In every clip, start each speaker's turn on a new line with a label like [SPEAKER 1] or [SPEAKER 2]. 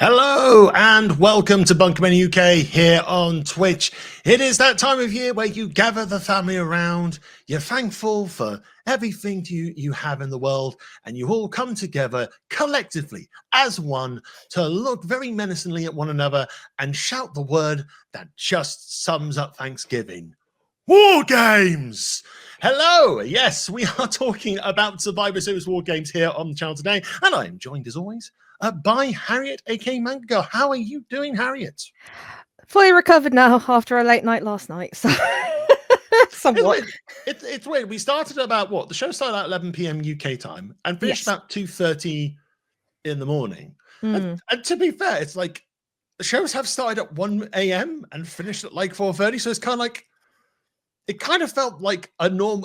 [SPEAKER 1] Hello and welcome to BunkaMania UK here on Twitch. It is that time of year where you gather the family around, you're thankful for everything you have in the world, and you all come together collectively as one to look very menacingly at one another and shout the word that just sums up Thanksgiving. WarGames! Hello! Yes, we are talking about Survivor Series WarGames here on the channel today, and I am joined as always by Harriett, aka Manga Girl. How are you doing, Harriett?
[SPEAKER 2] Fully recovered now after a late night last night. So somewhat.
[SPEAKER 1] It's weird. We started about what? The show started at 11 p.m. UK time and finished about 2:30 in the morning. And to be fair, it's like the shows have started at 1 a.m. and finished at like 4:30. So it's kind of like it kind of felt like a normal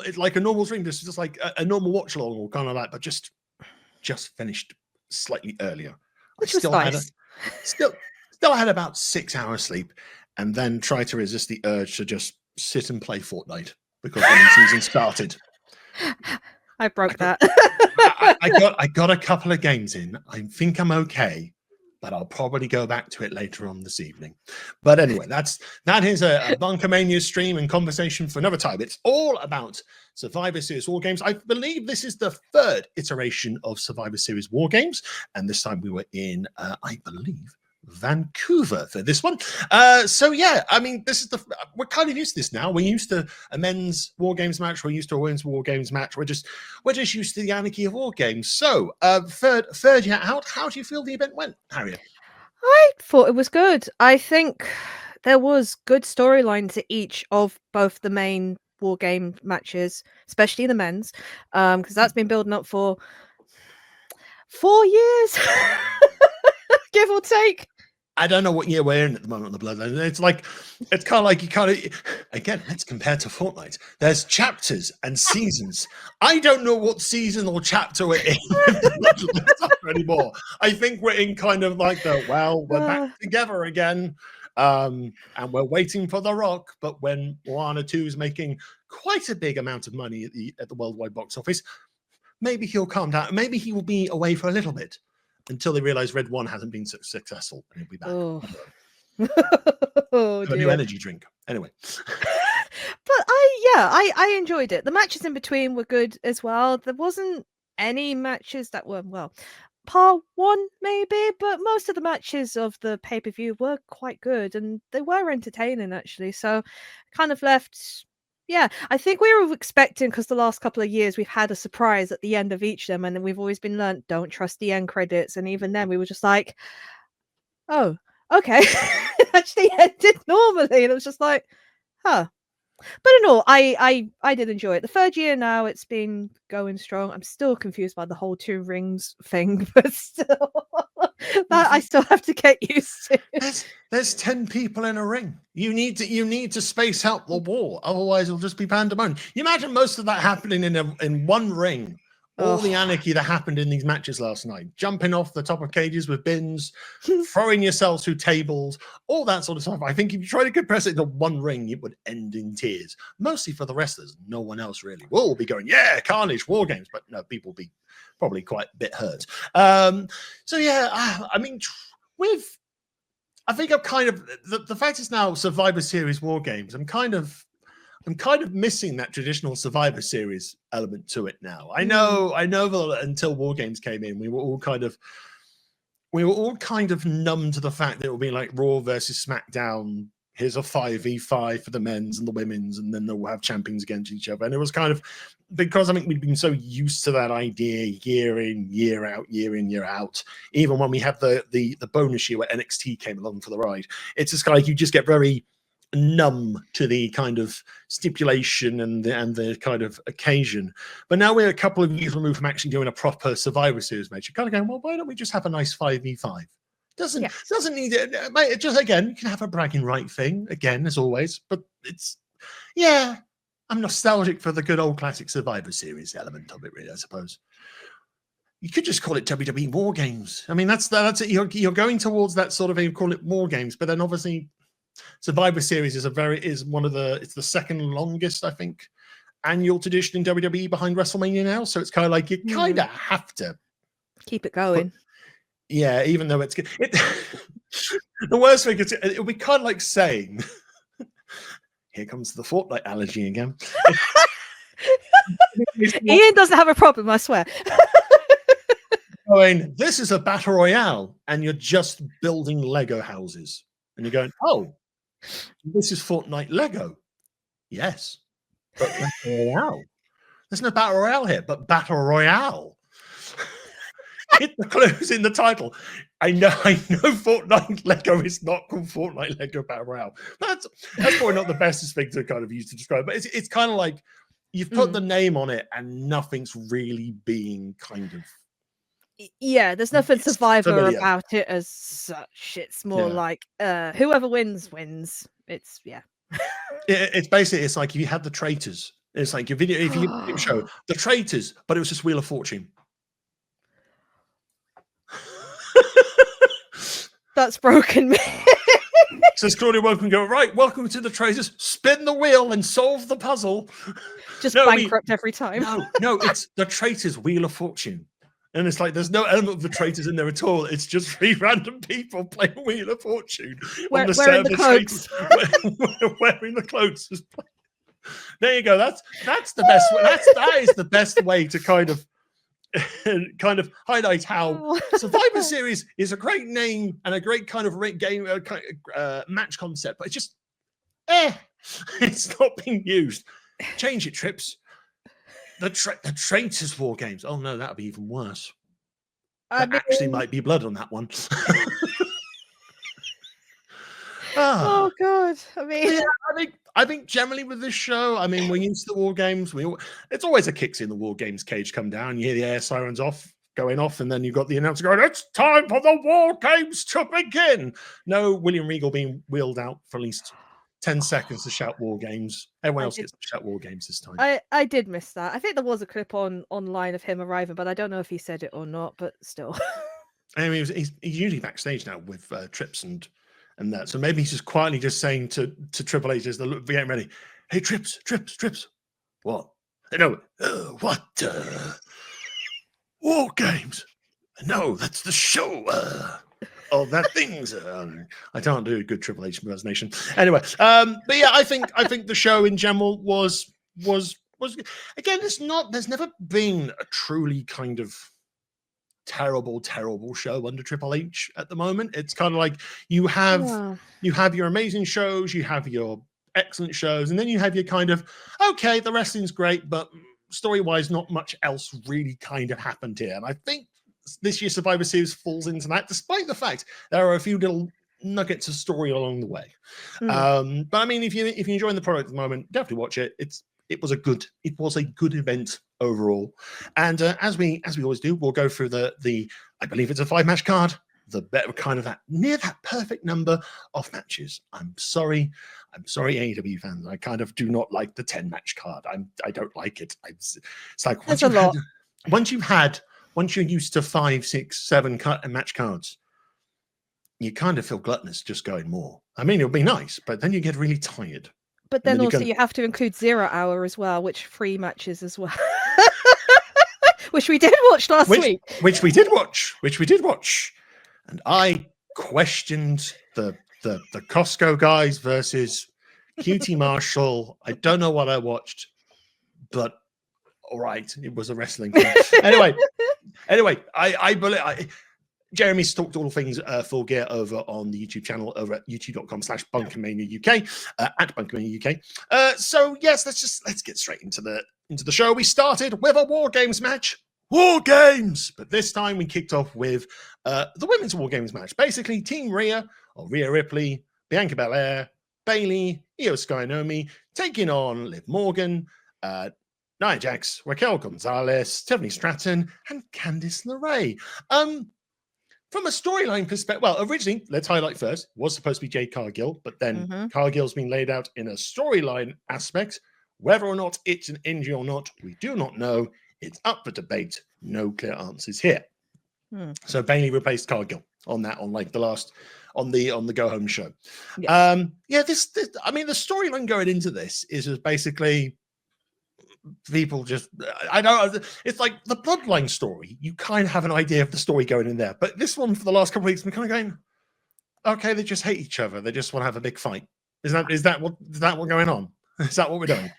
[SPEAKER 1] stream, just like a normal watch along or kind of like, but just finished slightly earlier.
[SPEAKER 2] Which was nice.
[SPEAKER 1] Still had about 6 hours sleep, and then try to resist the urge to just sit and play Fortnite because the new season started.
[SPEAKER 2] I broke that.
[SPEAKER 1] I got a couple of games in. I think I'm okay, but I'll probably go back to it later on this evening. But anyway, that is a BunkaMania stream and conversation for another time. It's all about Survivor Series WarGames. I believe this is the third iteration of Survivor Series WarGames, and this time we were in, I believe, Vancouver for this one. So yeah, I mean, we're kind of used to this now. We're used to a men's WarGames match. We're used to a women's WarGames match. We're just used to the anarchy of WarGames. So third year out, how do you feel the event went, Harriet?
[SPEAKER 2] I thought it was good. I think there was good storyline to each of both the main WarGame matches, especially the men's, because that's been building up for 4 years, give or take.
[SPEAKER 1] I don't know what year we're in at the moment on the Bloodline. It's kind of like you kind of, again, let's compare to Fortnite. There's chapters and seasons. I don't know what season or chapter we're in anymore. I think we're in kind of like we're back together again. And we're waiting for The Rock. But when Moana 2 is making quite a big amount of money at the worldwide box office, maybe he'll calm down. Maybe he will be away for a little bit until they realize Red 1 hasn't been so successful, and he'll be back. A new energy drink. Anyway.
[SPEAKER 2] But I enjoyed it. The matches in between were good as well. There wasn't any matches that were, par one maybe, but most of the matches of the pay-per-view were quite good, and they were entertaining, actually. So kind of left... Yeah, I think we were expecting, because the last couple of years we've had a surprise at the end of each of them, and then we've always been learnt, don't trust the end credits, and even then we were just like, oh, okay. It actually ended normally, and it was just like, huh. But in all, I did enjoy it. The third year now, it's been going strong. I'm still confused by the whole 2 rings thing, but still, that I still have to get used to.
[SPEAKER 1] There's 10 people in a ring. You need to space out the wall, otherwise it'll just be pandemonium. You imagine most of that happening in one ring. All the anarchy that happened in these matches last night, jumping off the top of cages with bins, throwing yourselves through tables, all that sort of stuff. I think if you try to compress it into one ring, it would end in tears. Mostly for the wrestlers. No one else really. We'll all be going, yeah, carnage, WarGames, but no, people will be probably quite a bit hurt. So yeah, I mean, I think I'm kind of the fact is now Survivor Series WarGames. I'm kind of missing that traditional Survivor Series element to it now. I know that until WarGames came in, we were all kind of numb to the fact that it would be like Raw versus SmackDown. Here's a 5v5 for the men's and the women's, and then they'll have champions against each other. And it was kind of because I think we've been so used to that idea year in, year out. Even when we had the bonus year where NXT came along for the ride, it's just like you just get very numb to the kind of stipulation and the kind of occasion. But now we're a couple of years removed from actually doing a proper Survivor Series match. You're kind of going, well, why don't we just have a nice 5v5? Doesn't need it. It just, again, you can have a bragging right thing again as always, but it's I'm nostalgic for the good old classic Survivor Series element of it, really. I suppose you could just call it WWE WarGames. I mean, that's it. You're going towards that sort of thing. Call it WarGames, but then obviously Survivor Series is it's the second longest, I think, annual tradition in WWE behind WrestleMania now. So it's kind of like you kind of have to
[SPEAKER 2] keep it going.
[SPEAKER 1] Yeah, even though it's the worst thing is it'll be kind of like saying, "Here comes the Fortnite allergy again."
[SPEAKER 2] Ian doesn't have a problem, I swear.
[SPEAKER 1] Going, this is a battle royale, and you're just building Lego houses, and you're going, "Oh, this is Fortnite Lego." Yes, but battle royale. There's no battle royale here, but battle royale. Hit the clues in the title. I know Fortnite Lego is not called Fortnite Lego Battle Royale. That's probably not the bestest thing to kind of use to describe, but it's kind of like you've put the name on it and nothing's really being kind of.
[SPEAKER 2] Yeah, there's nothing Survivor
[SPEAKER 1] familiar
[SPEAKER 2] about it as such. It's more like whoever wins. It's
[SPEAKER 1] it's basically, it's like if you had the traitors. It's like your video, if you show the traitors, but it was just Wheel of Fortune.
[SPEAKER 2] That's broken me.
[SPEAKER 1] Says Claudia, welcome. Go right. Welcome to the traitors. Spin the wheel and solve the puzzle.
[SPEAKER 2] Just bankrupt every time.
[SPEAKER 1] No, it's the traitors' Wheel of Fortune, and it's like there's no element of the traitors in there at all. It's just 3 random people playing Wheel of Fortune on the
[SPEAKER 2] wearing the cloaks.
[SPEAKER 1] Wearing the clothes. There you go. That's the best way. That is the best way to kind of highlight how Survivor Series is a great name and a great kind of game match concept, but it's just it's not being used. Change it, Trips. The Traitors War Games. Oh no, that'll be even worse. Actually might be blood on that one.
[SPEAKER 2] Oh god.
[SPEAKER 1] I think generally with this show, I mean, we're used to the War Games. It's always a kicks in the War Games cage come down. You hear the air sirens going off, and then you've got the announcer going, "It's time for the War Games to begin." No William Regal being wheeled out for at least 10 seconds to shout War Games. Everyone else gets to shout War Games this time.
[SPEAKER 2] I did miss that. I think there was a clip online of him arriving, but I don't know if he said it or not. But still,
[SPEAKER 1] I mean, he's usually backstage now with Trips and that. So maybe he's just quietly just saying to Triple H as they're getting ready, "Hey, Trips. What? No, what? War Games? No, that's the show. Oh, that thing's. I can't do a good Triple H impersonation. Anyway, but yeah, I think the show in general was again. There's never been a truly kind of terrible show under Triple H at the moment. It's kind of like you have your amazing shows, you have your excellent shows, and then you have your kind of okay, the wrestling's great, but story-wise, not much else really kind of happened here. And I think this year's Survivor Series falls into that, despite the fact there are a few little nuggets of story along the way. But I mean, if you're enjoying the product at the moment, definitely watch it. It was a good event overall. And as we always do, we'll go through the I believe it's a 5-match card, the better kind of that near that perfect number of matches. I'm sorry AEW fans, I kind of do not like the 10-match card. I don't like it. It's like once you're used to 5, 6, 7 match cards, you kind of feel gluttonous just going more. I mean, it'll be nice, but then you get really tired.
[SPEAKER 2] But then also you have to include 0 Hour as well, which 3 matches as well. Which we did watch last week.
[SPEAKER 1] Which we did watch. And I questioned the Costco guys versus QT Marshall. I don't know what I watched, but all right, it was a wrestling thing. Anyway, I believe Jeremy's talked all things Full Gear over on the YouTube channel over at youtube.com/BunkaMania UK at BunkaMania UK. So yes, let's get straight into the show. We started with a War Games match. War Games! But this time we kicked off with the women's War Games match. Basically, Team Rhea, or Rhea Ripley, Bianca Belair, Bayley, Io Sky Nomi, taking on Liv Morgan, Nia Jax, Raquel Gonzalez, Tiffany Stratton, and Candice LeRae. From a storyline perspective, well, originally, let's highlight first, was supposed to be Jade Cargill, but then Cargill's been laid out in a storyline aspect. Whether or not it's an injury or not, we do not know. It's up for debate. No clear answers here. So Bayley replaced Cargill on the go home show. Yes. This I mean, the storyline going into this is basically people just, I know it's like the Bloodline story. You kind of have an idea of the story going in there, but this one for the last couple of weeks, I'm kind of going, okay, they just hate each other. They just want to have a big fight. Is that what's going on? Is that what we're doing?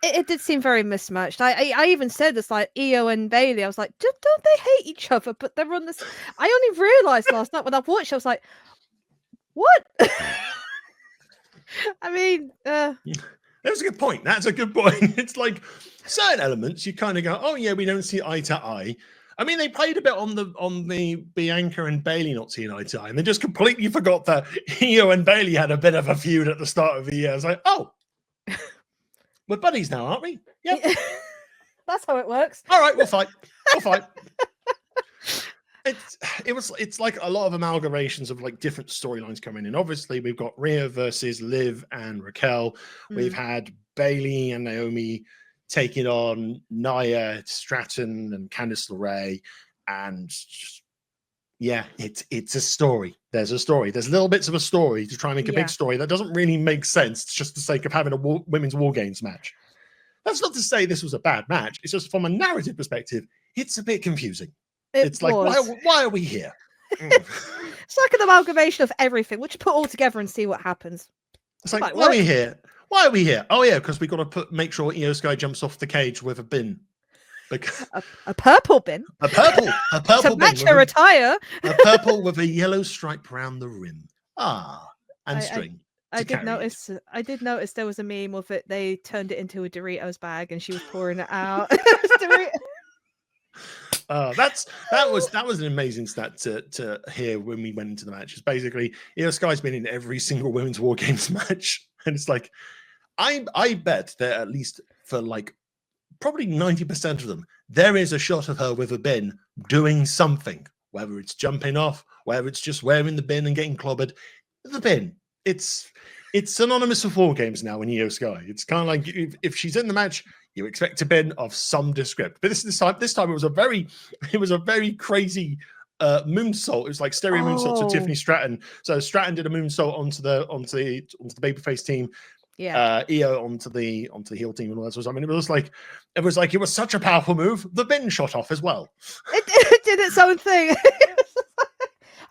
[SPEAKER 2] It did seem very mismatched. I even said this, like Io and Bailey. I was like, don't they hate each other? But they're on this. I only realized last night when I watched. I was like, what? I mean,
[SPEAKER 1] that's a good point. That's a good point. It's like certain elements you kind of go, oh yeah, we don't see eye to eye. I mean, they played a bit on the Bianca and Bailey not seeing eye to eye, and they just completely forgot that Io and Bailey had a bit of a feud at the start of the year. I was like, oh, we're buddies now, aren't we? Yep.
[SPEAKER 2] That's how it works.
[SPEAKER 1] All right, we'll fight. We'll fight. It's like a lot of amalgamations of like different storylines coming in. Obviously, we've got Rhea versus Liv and Raquel. We've had Bailey and Naomi taking on Nia, Stratton, and Candice LeRae, and just, yeah, it's a story. There's a story. There's little bits of a story to try and make a big story that doesn't really make sense. It's just the sake of having a women's WarGames match. That's not to say this was a bad match. It's just from a narrative perspective, it's a bit confusing. It's like, why are we here?
[SPEAKER 2] It's like an amalgamation of everything. We'll just put it all together and see what happens.
[SPEAKER 1] It's like, why are we here? Why are we here? Oh yeah, because we got to make sure Io Sky jumps off the cage with a bin.
[SPEAKER 2] A purple bin.
[SPEAKER 1] A purple
[SPEAKER 2] to match her attire.
[SPEAKER 1] A purple with a yellow stripe around the rim. And string.
[SPEAKER 2] I did notice there was a meme of it. They turned it into a Doritos bag and she was pouring it out.
[SPEAKER 1] That was an amazing stat to hear when we went into the match. It's basically Io Sky's been in every single women's WarGames match, and it's like I bet that at least for like probably 90% of them, there is a shot of her with a bin doing something, whether it's jumping off, whether it's just wearing the bin and getting clobbered. The bin, it's synonymous with WarGames now in Io Sky. It's kind of like if she's in the match, you expect a bin of some descript. But this time it was a very crazy moonsault. It was like stereo moonsault to Tiffany Stratton. So Stratton did a moonsault onto the babyface team.
[SPEAKER 2] Yeah.
[SPEAKER 1] Io onto the heel team and all that sort of stuff. I mean, it was such a powerful move. The bin shot off as well.
[SPEAKER 2] It did its own thing.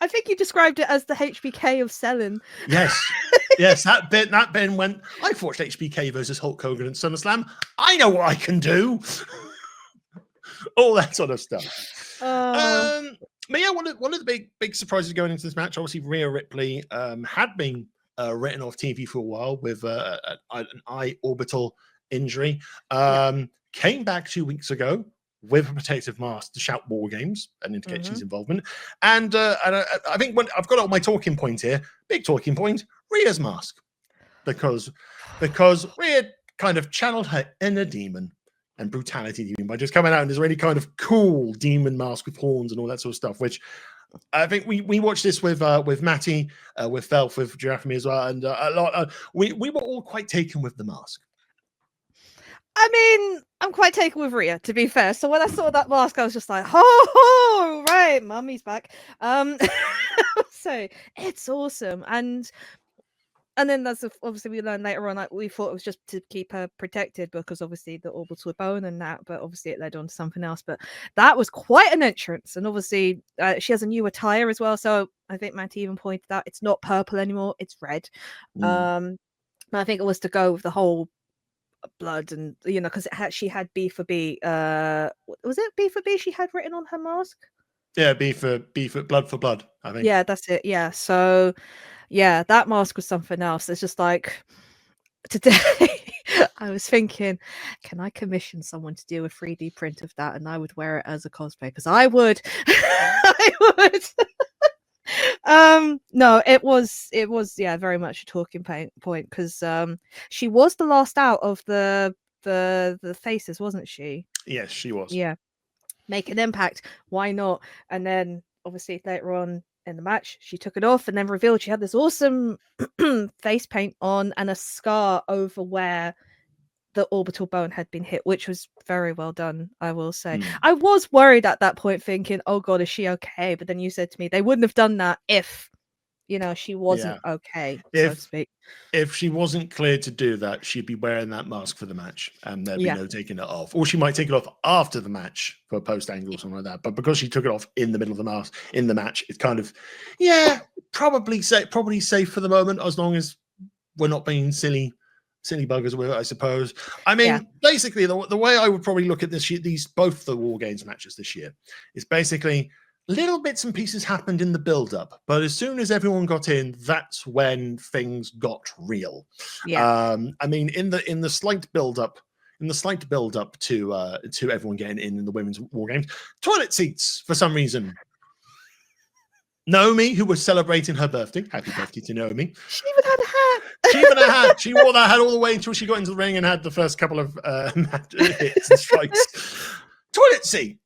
[SPEAKER 2] I think you described it as the HBK of selling.
[SPEAKER 1] Yes. Yes, that bin went, I've watched HBK versus Hulk Hogan and SummerSlam. I know what I can do. All that sort of stuff. But yeah, one of the big surprises going into this match, obviously Rhea Ripley had been written off TV for a while with an eye orbital injury. Came back 2 weeks ago with a protective mask to shout WarGames and indicate she's involvement. And I think when I've got on my talking point here, big talking point, Rhea's mask. Because Rhea kind of channeled her inner demon and brutality demon by just coming out in this really kind of cool demon mask with horns and all that sort of stuff, which I think we watched this with Matty, with Felf, with Giraffe and me as well, and a lot. We were all quite taken with the mask.
[SPEAKER 2] I mean, I'm quite taken with Rhea, to be fair. So when I saw that mask, I was just like, "Oh, right, mummy's back." So it's awesome, and then that's obviously we learned later on. Like we thought it was just to keep her protected because obviously the orbital bone and that, but obviously it led on to something else. But that was quite an entrance, and obviously she has a new attire as well. So I think Matty even pointed out it's not purple anymore; it's red. And I think it was to go with the whole blood and because she had B for B. Was it B for B she had written on her mask?
[SPEAKER 1] Yeah, B for blood for blood, I think.
[SPEAKER 2] Yeah, that's it. Yeah, so yeah, that mask was something else. It's just like today I was thinking, can I commission someone to do a 3D print of that and I would wear it as a cosplay? Because I would. I would. No, it was very much a talking point because she was the last out of the faces, wasn't she?
[SPEAKER 1] Yes, she was.
[SPEAKER 2] Yeah, make an impact, why not? And then obviously later on in the match she took it off and then revealed she had this awesome face paint on and a scar over where the orbital bone had been hit, which was very well done, I will say. I was worried at that point thinking, oh god, is she okay? But then you said to me they wouldn't have done that if she wasn't okay, so to speak.
[SPEAKER 1] If she wasn't cleared to do that, she'd be wearing that mask for the match, and there'd be no taking it off. Or she might take it off after the match for a post angle or something like that. But because she took it off in the middle of the match, it's kind of probably safe for the moment, as long as we're not being silly buggers with it, I suppose. I mean, basically, the way I would probably look at both the WarGames matches this year is basically little bits and pieces happened in the build-up, but as soon as everyone got in, that's when things got real. I mean, in the slight build-up to everyone getting in the women's WarGames, toilet seats for some reason. Naomi, who was celebrating her birthday, happy birthday to Naomi.
[SPEAKER 2] She even had a hat.
[SPEAKER 1] She wore that hat all the way until she got into the ring and had the first couple of hits and strikes. Toilet seat.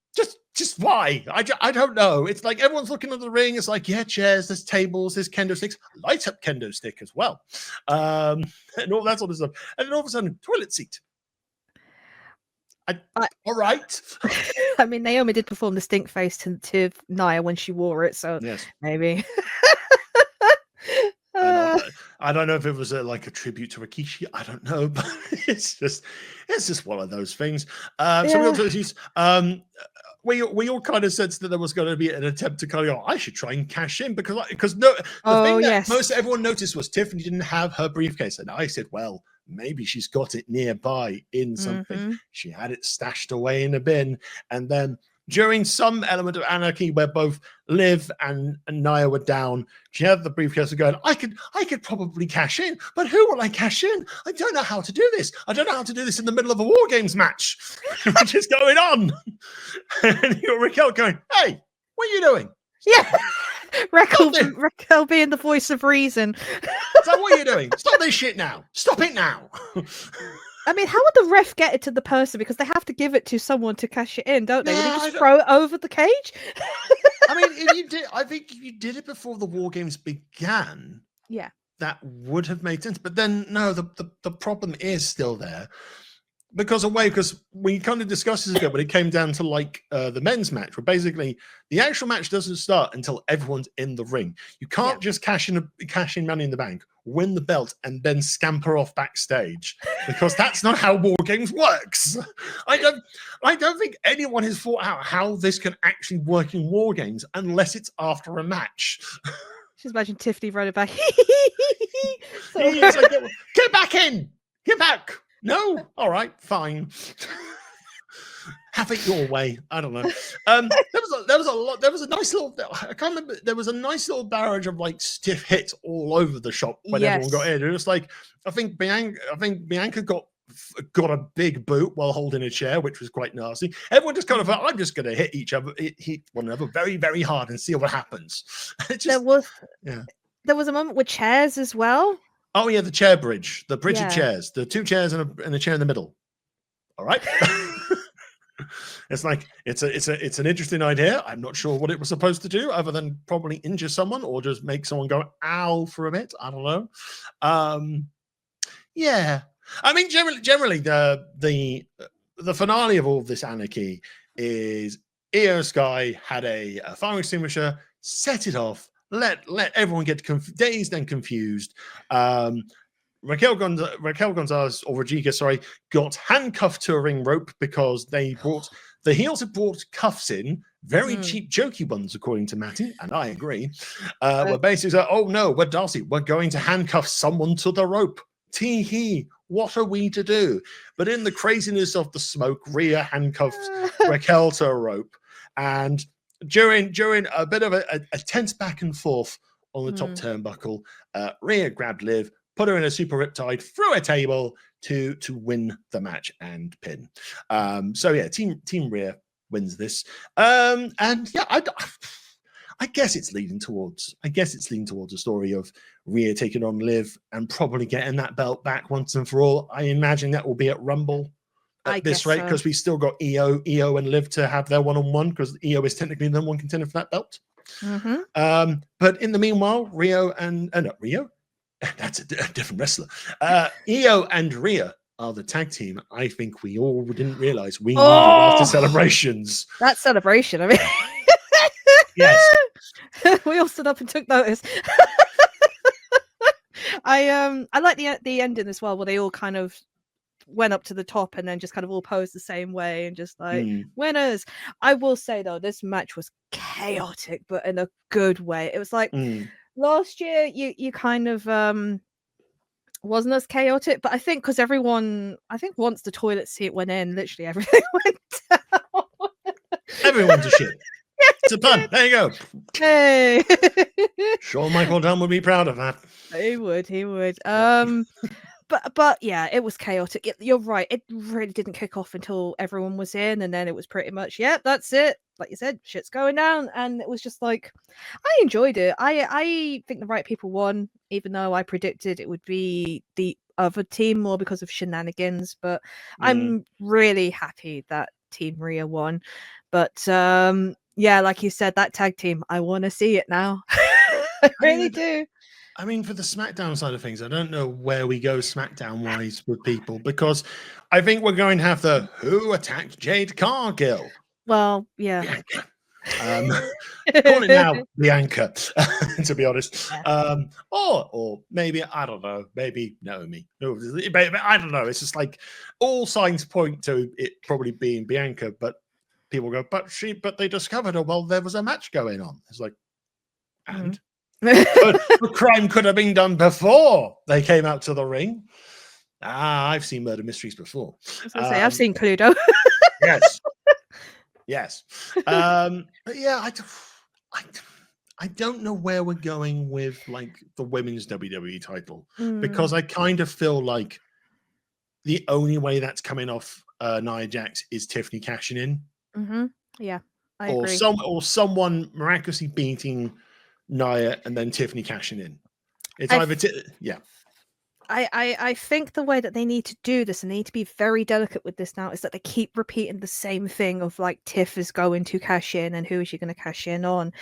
[SPEAKER 1] Just why? I don't know. It's like everyone's looking at the ring. It's like, chairs, there's tables, there's kendo sticks, light up kendo stick as well, and all that sort of stuff. And then all of a sudden, toilet seat. All right.
[SPEAKER 2] I mean, Naomi did perform the stink face to Nia when she wore it, so maybe.
[SPEAKER 1] I don't know if it was like a tribute to Rikishi. I don't know, but it's just one of those things. We all kind of sensed that there was going to be an attempt to kind of I should try and cash in because the thing that most everyone noticed was Tiffany didn't have her briefcase, and I said, well, maybe she's got it nearby in something. She had it stashed away in a bin, and then during some element of anarchy where both Liv and Nia were down, she had the briefcase going, I could probably cash in, but who will I cash in? I don't know how to do this. I don't know how to do this in the middle of a WarGames match, which is going on. And you're Raquel going, hey, what are you doing?
[SPEAKER 2] Yeah. Raquel being the voice of reason.
[SPEAKER 1] So what are you doing? Stop this shit now. Stop it now.
[SPEAKER 2] I mean, how would the ref get it to the person? Because they have to give it to someone to cash it in, don't they? Would they just throw it over the cage?
[SPEAKER 1] I mean, I think if you did it before the WarGames began, that would have made sense. But then, no, the problem is still there. Because we kind of discussed this again when it came down to like the men's match, where basically the actual match doesn't start until everyone's in the ring. You can't just cash in Money in the Bank, win the belt, and then scamper off backstage, because that's not how WarGames works. I don't think anyone has thought out how this can actually work in WarGames unless it's after a match.
[SPEAKER 2] Just imagine Tiffany running back.
[SPEAKER 1] Like, get back in, get back. No, all right, fine. Have it your way. I don't know. There was a nice little. I can't remember. There was a nice little barrage of like stiff hits all over the shop when everyone got in. It was like I think Bianca got a big boot while holding a chair, which was quite nasty. Everyone just kind of thought, I'm just going to hit one another very, very hard and see what happens. There was
[SPEAKER 2] a moment with chairs as well.
[SPEAKER 1] Oh yeah, the chair bridge, the bridge of chairs, the two chairs and a chair in the middle. All right. It's like it's an interesting idea. I'm not sure what it was supposed to do, other than probably injure someone or just make someone go ow for a bit. I don't know. Yeah. I mean, generally, the finale of all of this anarchy is Io Sky had a fire extinguisher, set it off. Let everyone get dazed and confused. Raquel Gonzalez, or Rodriguez, sorry, got handcuffed to a ring rope because the heels had brought cuffs in, very cheap, jokey ones, according to Matty, and I agree. We're basically like, oh no, we're Darcy, we're going to handcuff someone to the rope. Tee-hee, what are we to do? But in the craziness of the smoke, Rhea handcuffed Raquel to a rope, and during a bit of a tense back and forth on the top turnbuckle, Rhea grabbed Liv, put her in a super riptide, through a table to win the match and pin. So yeah, Team Rhea wins this. And yeah, I guess it's leading towards a story of Rhea taking on Liv and probably getting that belt back once and for all. I imagine that will be at Rumble. At this rate, because we still got Io and Liv to have their one-on-one, because Io is technically the number one contender for that belt. But in the meanwhile, Rio that's a different wrestler. Io and Rhea are the tag team. I think we all didn't realize we needed after celebrations.
[SPEAKER 2] That celebration, I mean,
[SPEAKER 1] yes,
[SPEAKER 2] we all stood up and took notice. I like the ending as well, where they all kind of went up to the top and then just kind of all posed the same way and just like winners. I will say though, this match was chaotic, but in a good way. It was like last year you kind of wasn't as chaotic, but I think because everyone, I think once the toilet seat went in, literally everything went down.
[SPEAKER 1] Everyone's a shit. It's a pun. There you go.
[SPEAKER 2] Hey.
[SPEAKER 1] Sure, Michael Dunn would be proud of that.
[SPEAKER 2] He would. But yeah, it was chaotic. You're right. It really didn't kick off until everyone was in, and then it was pretty much, that's it. Like you said, shit's going down, and it was just like, I enjoyed it. I think the right people won, even though I predicted it would be the other team more because of shenanigans. But I'm really happy that Team Rhea won. But yeah, like you said, that tag team, I want to see it now. I really do.
[SPEAKER 1] I mean, for the SmackDown side of things, I don't know where we go SmackDown-wise with people, because I think we're going to have the Who Attacked Jade Cargill.
[SPEAKER 2] Well, yeah.
[SPEAKER 1] Call it now Bianca, to be honest. Or maybe, I don't know, maybe Naomi. I don't know. It's just like all signs point to it probably being Bianca, but people go, but they discovered, oh, well, there was a match going on. It's like, and? The crime could have been done before they came out to the ring. I've seen Murder Mysteries before.
[SPEAKER 2] I've seen Cluedo.
[SPEAKER 1] yes. But yeah, I don't know where we're going with like the women's WWE title, because I kind of feel like the only way that's coming off Nia Jax is Tiffany cashing in.
[SPEAKER 2] Yeah, I agree.
[SPEAKER 1] Or someone miraculously beating Nia and then Tiffany cashing in. It's either
[SPEAKER 2] I think the way that they need to do this, and they need to be very delicate with this now, is that they keep repeating the same thing of like Tiff is going to cash in and who is she going to cash in on.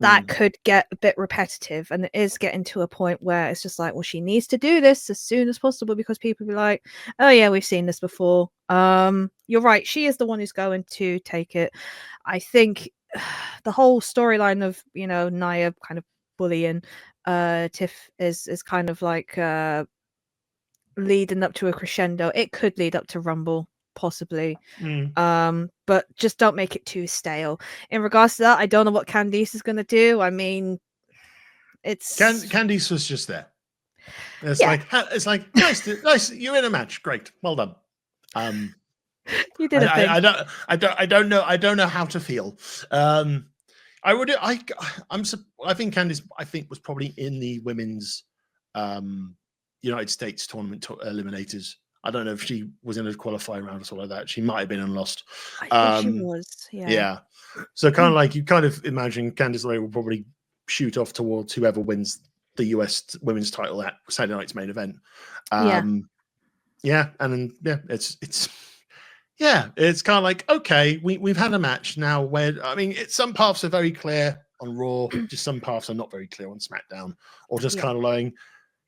[SPEAKER 2] That could get a bit repetitive, and it is getting to a point where it's just like, well, she needs to do this as soon as possible, because people be like, oh yeah, we've seen this before. You're right, she is the one who's going to take it. I think the whole storyline of, Nia kind of bullying Tiff is kind of like leading up to a crescendo. It could lead up to Rumble, possibly. But just don't make it too stale. In regards to that, I don't know what Candice is going to do. I mean, it's
[SPEAKER 1] Candice was just there. It's like nice. You're in a match. Great, well done.
[SPEAKER 2] You did a thing.
[SPEAKER 1] I don't know how to feel. I think Candice, was probably in the women's United States tournament eliminators. I don't know if she was in a qualifying round or something like that. She might have been and lost.
[SPEAKER 2] I think she was. Yeah.
[SPEAKER 1] So kind of like you kind of imagine Candice LeRae will probably shoot off towards whoever wins the US women's title at Saturday night's main event. And then it's kind of like, okay, we've had a match now where, I mean, some paths are very clear on Raw, just some paths are not very clear on SmackDown, or just kind of like,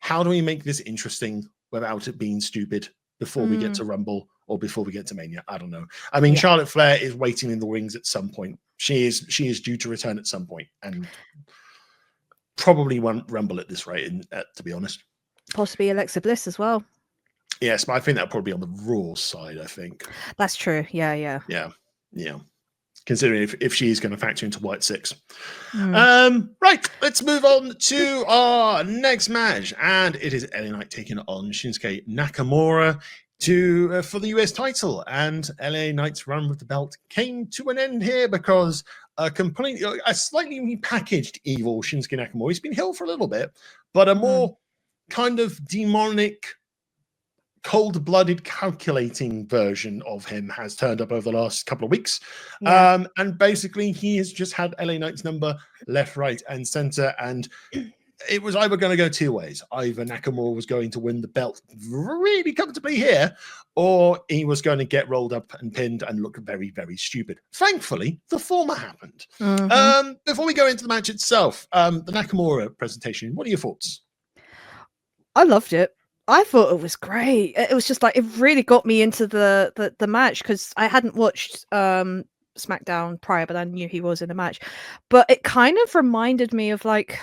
[SPEAKER 1] how do we make this interesting without it being stupid before we get to Rumble or before we get to Mania? I don't know. I mean, Charlotte Flair is waiting in the wings at some point. She is due to return at some point, and probably won't Rumble at this rate, to be honest.
[SPEAKER 2] Possibly Alexa Bliss as well.
[SPEAKER 1] Yes, but I think that'll probably be on the Raw side, I think.
[SPEAKER 2] That's true. Yeah.
[SPEAKER 1] Considering if she is going to factor into White Six. Right, let's move on to our next match. And it is LA Knight taking on Shinsuke Nakamura for the US title. And LA Knight's run with the belt came to an end here because a slightly repackaged evil Shinsuke Nakamura. He's been heel for a little bit, but a more kind of demonic, cold-blooded, calculating version of him has turned up over the last couple of weeks. And basically he has just had LA Knight's number left, right, and center. And it was either going to go two ways. Either Nakamura was going to win the belt really comfortably here, or he was going to get rolled up and pinned and look very, very stupid. Thankfully, the former happened. Before we go into the match itself, the Nakamura presentation, what are your thoughts?
[SPEAKER 2] I loved it. I thought it was great. It was just like, it really got me into the match, because I hadn't watched SmackDown prior, but I knew he was in the match. But it kind of reminded me of like,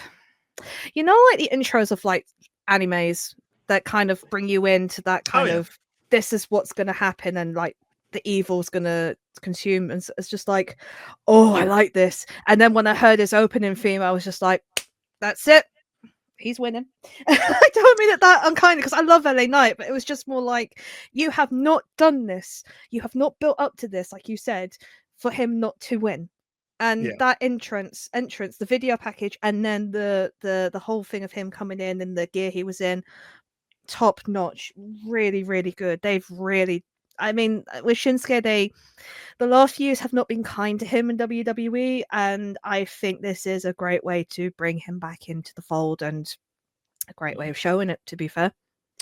[SPEAKER 2] like the intros of like animes that kind of bring you into that kind of, this is what's going to happen, and like the evil's going to consume. And it's just like, oh, I like this. And then when I heard his opening theme, I was just like, that's it. He's winning. I don't mean it that unkindly, because I love LA Knight, but it was just more like, you have not done this. You have not built up to this, like you said, for him not to win. And that entrance, the video package, and then the whole thing of him coming in and the gear he was in, top notch, really, really good. They've really, I mean, with Shinsuke, the last few years have not been kind to him in WWE, and I think this is a great way to bring him back into the fold, and a great way of showing it, to be fair.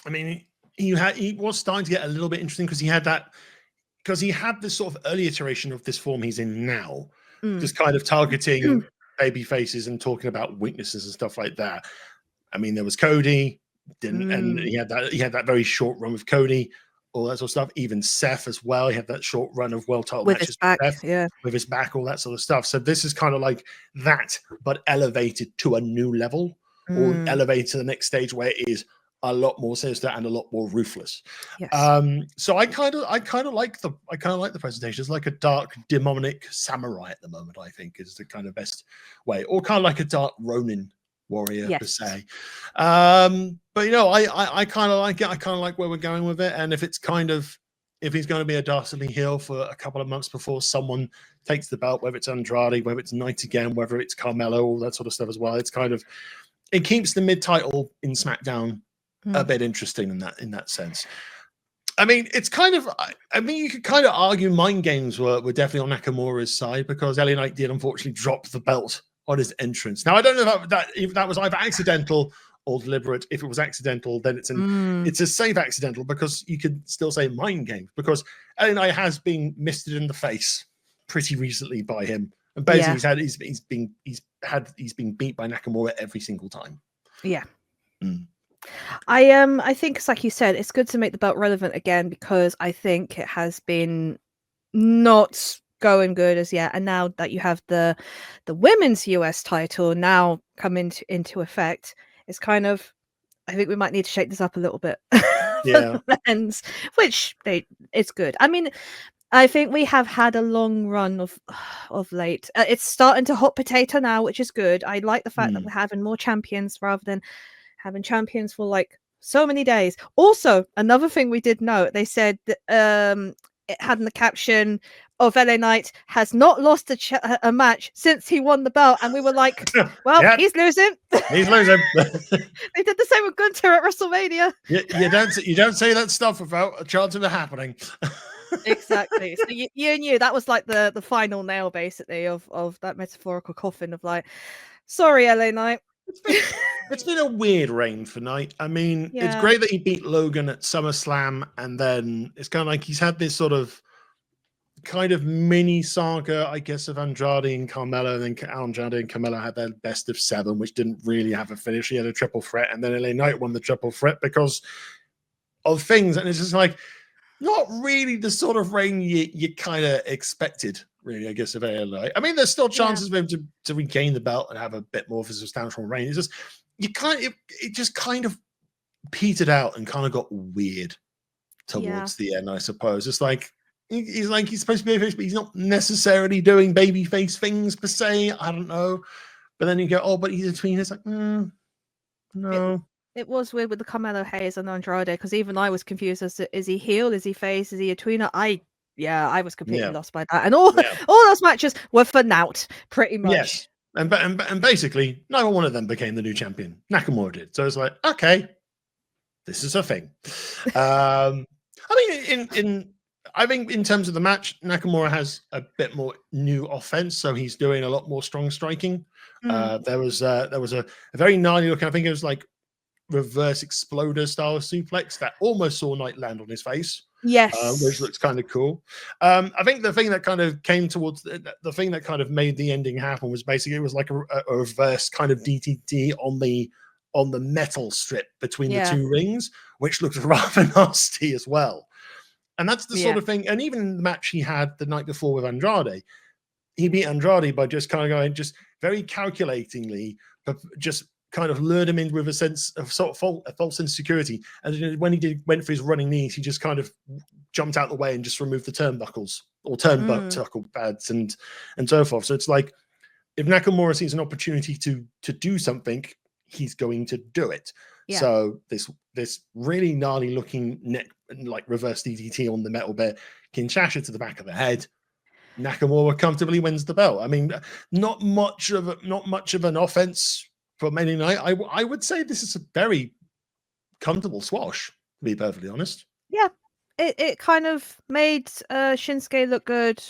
[SPEAKER 1] I mean, he was starting to get a little bit interesting because he had this sort of early iteration of this form he's in now, just kind of targeting baby faces and talking about weaknesses and stuff like that. I mean, there was Cody, and he had that very short run with Cody, all that sort of stuff. Even Seth as well. He had that short run of world title matches with his back, all that sort of stuff. So this is kind of like that, but elevated to a new level, or elevated to the next stage where it is a lot more sinister and a lot more ruthless. So I kind of like the presentation. It's like a dark demonic samurai at the moment, I think, is the kind of best way, or kind of like a dark Ronin warrior per se. But you know, I kind of like it. I kind of like where we're going with it. And if he's going to be a dastardly heel for a couple of months before someone takes the belt, whether it's Andrade, whether it's Knight again, whether it's Carmelo, all that sort of stuff as well, it's kind of, it keeps the mid-title in SmackDown a bit interesting in that sense. I mean, it's kind of, I mean, you could kind of argue Mind Games were definitely on Nakamura's side, because LA Knight did unfortunately drop the belt on his entrance. Now, I don't know if that was either accidental or deliberate. If it was accidental, then it's a safe accidental, because you could still say Mind Games, because LA Knight has been misted in the face pretty recently by him, and basically he's been beat by Nakamura every single time.
[SPEAKER 2] I think it's like you said, it's good to make the belt relevant again, because I think it has been not going good as yet. And now that you have the women's US title now come into effect, it's kind of, I think we might need to shake this up a little bit. Men's, which it's good. I mean, I think we have had a long run of late. It's starting to hot potato now, which is good. I like the fact that we're having more champions rather than having champions for like so many days. Also, another thing we did note, they said that it had in the caption of LA Knight has not lost a match since he won the belt, and we were like, well, he's losing.
[SPEAKER 1] He's losing.
[SPEAKER 2] They did the same with Gunther at WrestleMania.
[SPEAKER 1] You don't say that stuff without a chance of it happening.
[SPEAKER 2] Exactly. So you knew that was like the final nail, basically, of that metaphorical coffin of like, sorry, LA Knight.
[SPEAKER 1] It's been a weird reign for Knight. I mean, it's great that he beat Logan at SummerSlam, and then it's kind of like he's had this sort of kind of mini saga, I guess, of Andrade and Carmelo, and then Andrade and Carmelo had their best of 7, which didn't really have a finish. He had a triple threat, and then LA Knight won the triple threat because of things, and it's just like not really the sort of reign you kind of expected, really, I guess, of LA. I mean, there's still chances for him to regain the belt and have a bit more of a substantial reign. It's just it just kind of petered out and kind of got weird towards the end, I suppose. It's like he's supposed to be a face, but he's not necessarily doing babyface things per se. I don't know. But then you go, but he's a tween. It's like, no.
[SPEAKER 2] It was weird with the Carmelo Hayes and Andrade, because even I was confused as to, is he heel? Is he face? Is he a tweener? I was completely lost by that. And all those matches were for Nout, pretty much.
[SPEAKER 1] Yes. And basically, neither one of them became the new champion. Nakamura did. So it's like, okay, this is a thing. I mean, I think in terms of the match, Nakamura has a bit more new offense, so he's doing a lot more strong striking. There was a very gnarly look. I think it was like reverse exploder style suplex that almost saw Knight land on his face.
[SPEAKER 2] Yes,
[SPEAKER 1] which looks kind of cool. I think the thing that kind of came towards the thing that kind of made the ending happen was basically it was like a reverse kind of DTT on the metal strip between the two rings, which looked rather nasty as well. And that's the sort of thing. And even in the match he had the night before with Andrade, he beat Andrade by just kind of going just very calculatingly, just kind of lured him in with a sense of sort of a false insecurity. And when he went for his running knees, he just kind of jumped out the way and just removed the turnbuckles or turnbuckle pads and so forth. So it's like, if Nakamura sees an opportunity to do something, he's going to do it.
[SPEAKER 2] Yeah.
[SPEAKER 1] So this really gnarly looking neck, like reverse DDT on the metal bear, Kinshasa to the back of the head. Nakamura comfortably wins the belt. I mean, not much of an offense for many night. I would say this is a very comfortable swash, to be perfectly honest.
[SPEAKER 2] Yeah, it kind of made Shinsuke look good.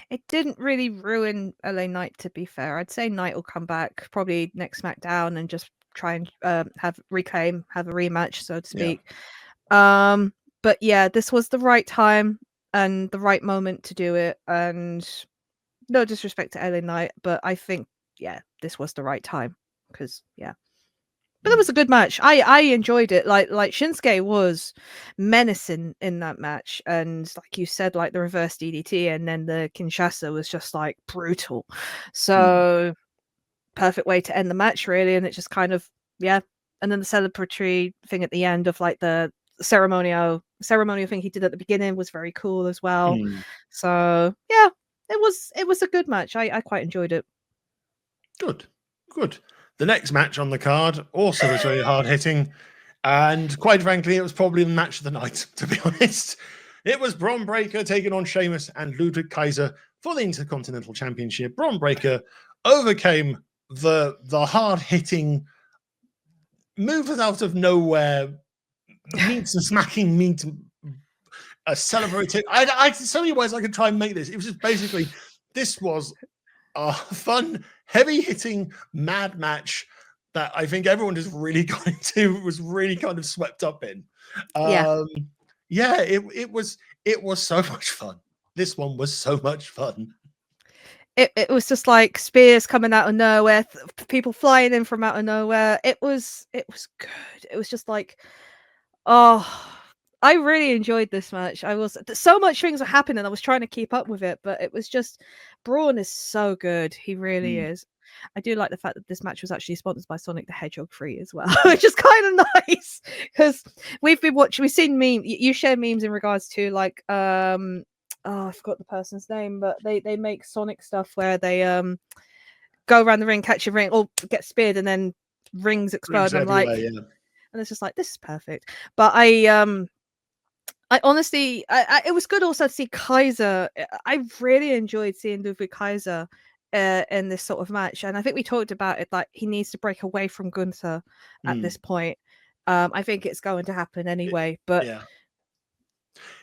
[SPEAKER 2] It didn't really ruin LA Knight, to be fair. I'd say Knight will come back probably next SmackDown and just try and have a rematch, so to speak. Yeah. But yeah, this was the right time and the right moment to do it. And no disrespect to LA Knight, but I think, yeah, this was the right time because, yeah. But it was a good match. I enjoyed it. Like Shinsuke was menacing in that match, and like you said, like the reverse DDT and then the Kinshasa was just like brutal. So perfect way to end the match, really. And it just kind of, yeah. And then the celebratory thing at the end of like the ceremonial thing he did at the beginning was very cool as well. So yeah, it was a good match. I quite enjoyed it.
[SPEAKER 1] Good. The next match on the card also was very hard hitting, and quite frankly, it was probably the match of the night, to be honest. It was Bron Brekker taking on Sheamus and Ludwig Kaiser for the Intercontinental Championship. Bron Brekker overcame the hard hitting, movers out of nowhere, meat and smacking meat, a celebrating. I so many ways I could try and make this. It was just basically, this was a fun, heavy-hitting, mad match that I think everyone just really got into, was really kind of swept up in. It was so much fun. This one was so much fun.
[SPEAKER 2] It was just like spears coming out of nowhere, people flying in from out of nowhere. It was good. It was just like, oh, I really enjoyed this match. So much things were happening. I was trying to keep up with it, but it was just, Braun is so good. He really is. I do like the fact that this match was actually sponsored by Sonic the Hedgehog 3 as well, which is kind of nice because we've seen memes. You share memes in regards to like, I forgot the person's name, but they make Sonic stuff where they go around the ring, catch a ring, or get speared, and then rings explode. And I'm like, and it's just like, this is perfect. But I honestly, it was good also to see Kaiser. I really enjoyed seeing Ludwig Kaiser in this sort of match, and I think we talked about it. Like, he needs to break away from Gunther at this point. I think it's going to happen anyway. But
[SPEAKER 1] yeah,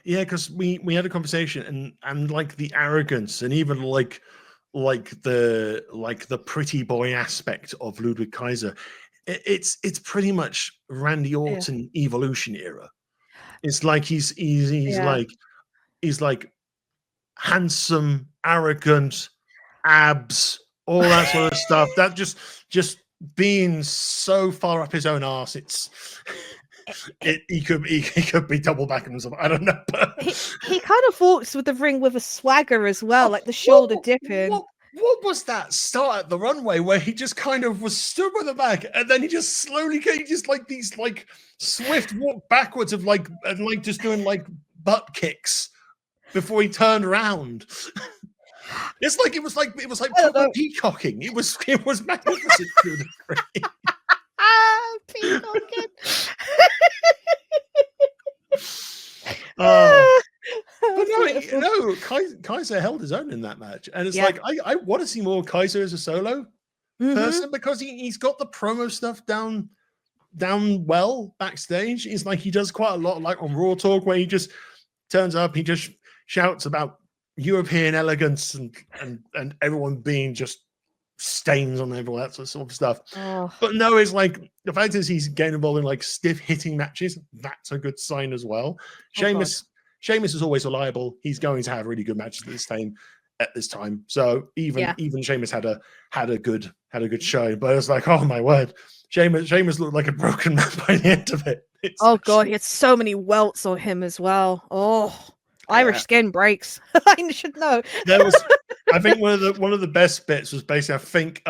[SPEAKER 1] because we had a conversation, and like the arrogance, and even like the pretty boy aspect of Ludwig Kaiser. It's pretty much Randy Orton Evolution era. It's like he's like handsome, arrogant, abs, all that sort of stuff. That just being so far up his own arse. He could be double back himself. I don't know. But
[SPEAKER 2] he kind of walks with the ring with a swagger as well, like the shoulder dipping.
[SPEAKER 1] What was that start at the runway where he just kind of was stood with the back, and then he just slowly just like these like swift walk backwards of like just doing like butt kicks before he turned around. It was like proper peacocking. It was magnificent to the degree.
[SPEAKER 2] Peacocking.
[SPEAKER 1] But no, Kaiser held his own in that match, and it's like I want to see more Kaiser as a solo person, because he's got the promo stuff down well backstage. He's like, he does quite a lot, like on Raw Talk, where he just turns up, he just shouts about European elegance and everyone being just stains on everyone, that sort of stuff. But no, it's like the fact is he's getting involved in like stiff hitting matches. That's a good sign as well. Sheamus is always reliable. He's going to have really good matches at this time. So even Sheamus had a good show. But it's like, oh my word, Sheamus looked like a broken man by the end of it.
[SPEAKER 2] God, he had so many welts on him as well. Irish skin breaks. I should know.
[SPEAKER 1] There was, I think one of the best bits was basically, I think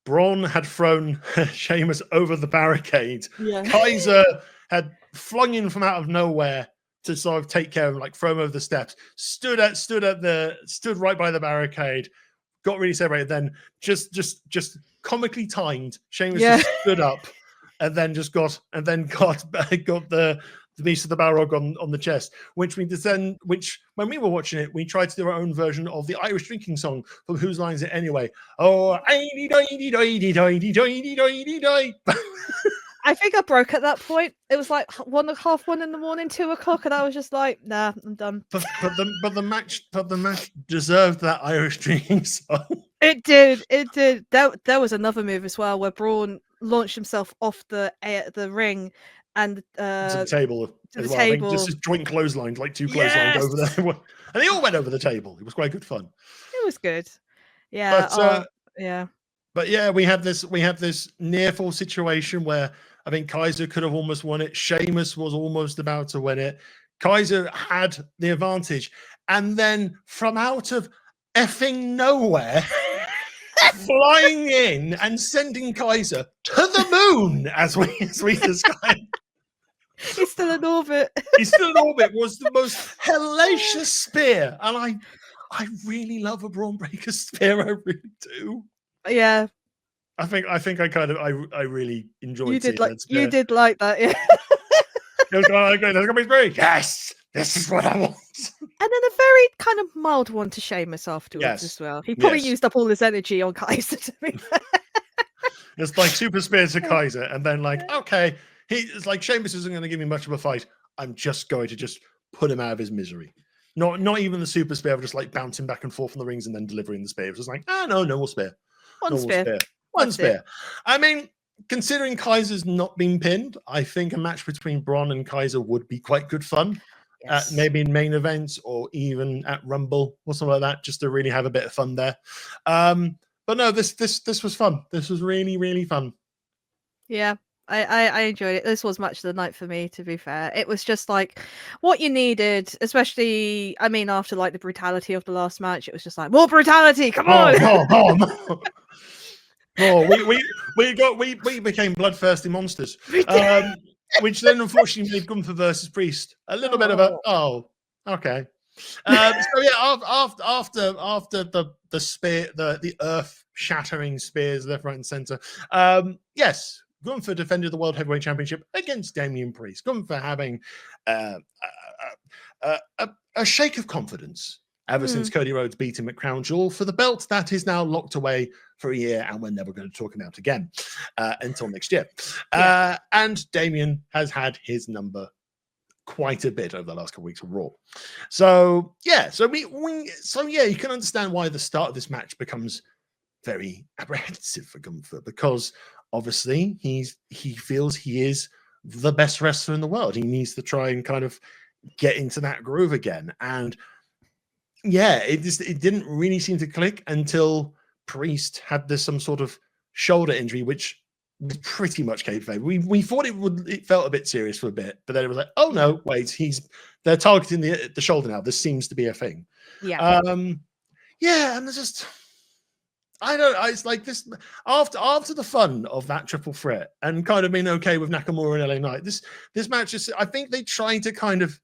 [SPEAKER 1] Braun had thrown Sheamus over the barricade.
[SPEAKER 2] Yeah.
[SPEAKER 1] Kaiser had flung in from out of nowhere to sort of take care of him, like throw him over the steps. Stood right by the barricade. Got really separated. Then just comically timed. Sheamus just stood up and then got the beast of the Balrog on the chest, which when we were watching it, we tried to do our own version of the Irish drinking song from Whose Line Is It Anyway? Oh,
[SPEAKER 2] I think I broke at that point. It was like 1:30 in the morning, 2:00, and I was just like, nah, I'm done.
[SPEAKER 1] But the match deserved that Irish drinking song.
[SPEAKER 2] It did. There was another move as well where Braun launched himself off the ring and
[SPEAKER 1] to the table
[SPEAKER 2] to the
[SPEAKER 1] well.
[SPEAKER 2] table.
[SPEAKER 1] I think just joint clotheslines, like two clotheslines over there, and they all went over the table. It was quite good fun.
[SPEAKER 2] It was good. Yeah.
[SPEAKER 1] But
[SPEAKER 2] yeah.
[SPEAKER 1] But yeah, we had this near fall situation where I think Kaiser could have almost won it. Sheamus was almost about to win it. Kaiser had the advantage, and then from out of effing nowhere, flying in and sending Kaiser to the moon, as we described.
[SPEAKER 2] He's still in orbit.
[SPEAKER 1] He's still in orbit. Was the most hellacious spear, and I really love a Bron Brekker spear. I really do.
[SPEAKER 2] Yeah.
[SPEAKER 1] I think I really enjoyed
[SPEAKER 2] you did
[SPEAKER 1] seeing
[SPEAKER 2] like you did like that, yeah.
[SPEAKER 1] It was like, there's gonna be three. Yes, this is what I want.
[SPEAKER 2] And then a very kind of mild one to Sheamus afterwards as well. He probably used up all his energy on Kaiser, to be fair.
[SPEAKER 1] It's like super spear to Kaiser, and then like, okay, it's like Sheamus isn't going to give me much of a fight. I'm just going to put him out of his misery. Not even the super spear of just like bouncing back and forth on the rings and then delivering the spear. It was just like, no more spear. One spear. I mean, considering Kaiser's not been pinned, I think a match between Bron and Kaiser would be quite good fun. Yes. Maybe in main events or even at Rumble or something like that, just to really have a bit of fun there. But no, this was fun. This was really, really fun.
[SPEAKER 2] Yeah, I enjoyed it. This was match of the night for me, to be fair. It was just like what you needed, especially, I mean, after like the brutality of the last match, it was just like, more brutality, come on!
[SPEAKER 1] We became bloodthirsty monsters. Which then unfortunately made Gunther versus Priest a little bit of okay. So yeah, after the spear, the earth shattering spears left, right, and center. Yes, Gunther defended the World Heavyweight Championship against Damian Priest. Gunther having a shake of confidence ever since Cody Rhodes beat him at Crown Jewel for the belt that is now locked away for a year, and we're never going to talk about again until next year. And Damian has had his number quite a bit over the last couple of weeks of Raw. So yeah, you can understand why the start of this match becomes very apprehensive for Gunther, because obviously he feels he is the best wrestler in the world. He needs to try and kind of get into that groove again. And yeah, it didn't really seem to click until Priest had some sort of shoulder injury, which was pretty much kayfabe. We thought it felt a bit serious for a bit, but then it was like, oh no, wait, they're targeting the shoulder now. This seems to be a thing.
[SPEAKER 2] Yeah.
[SPEAKER 1] And there's just, it's like this after the fun of that triple threat and kind of being okay with Nakamura and LA Knight. This match is, I think they tried to kind of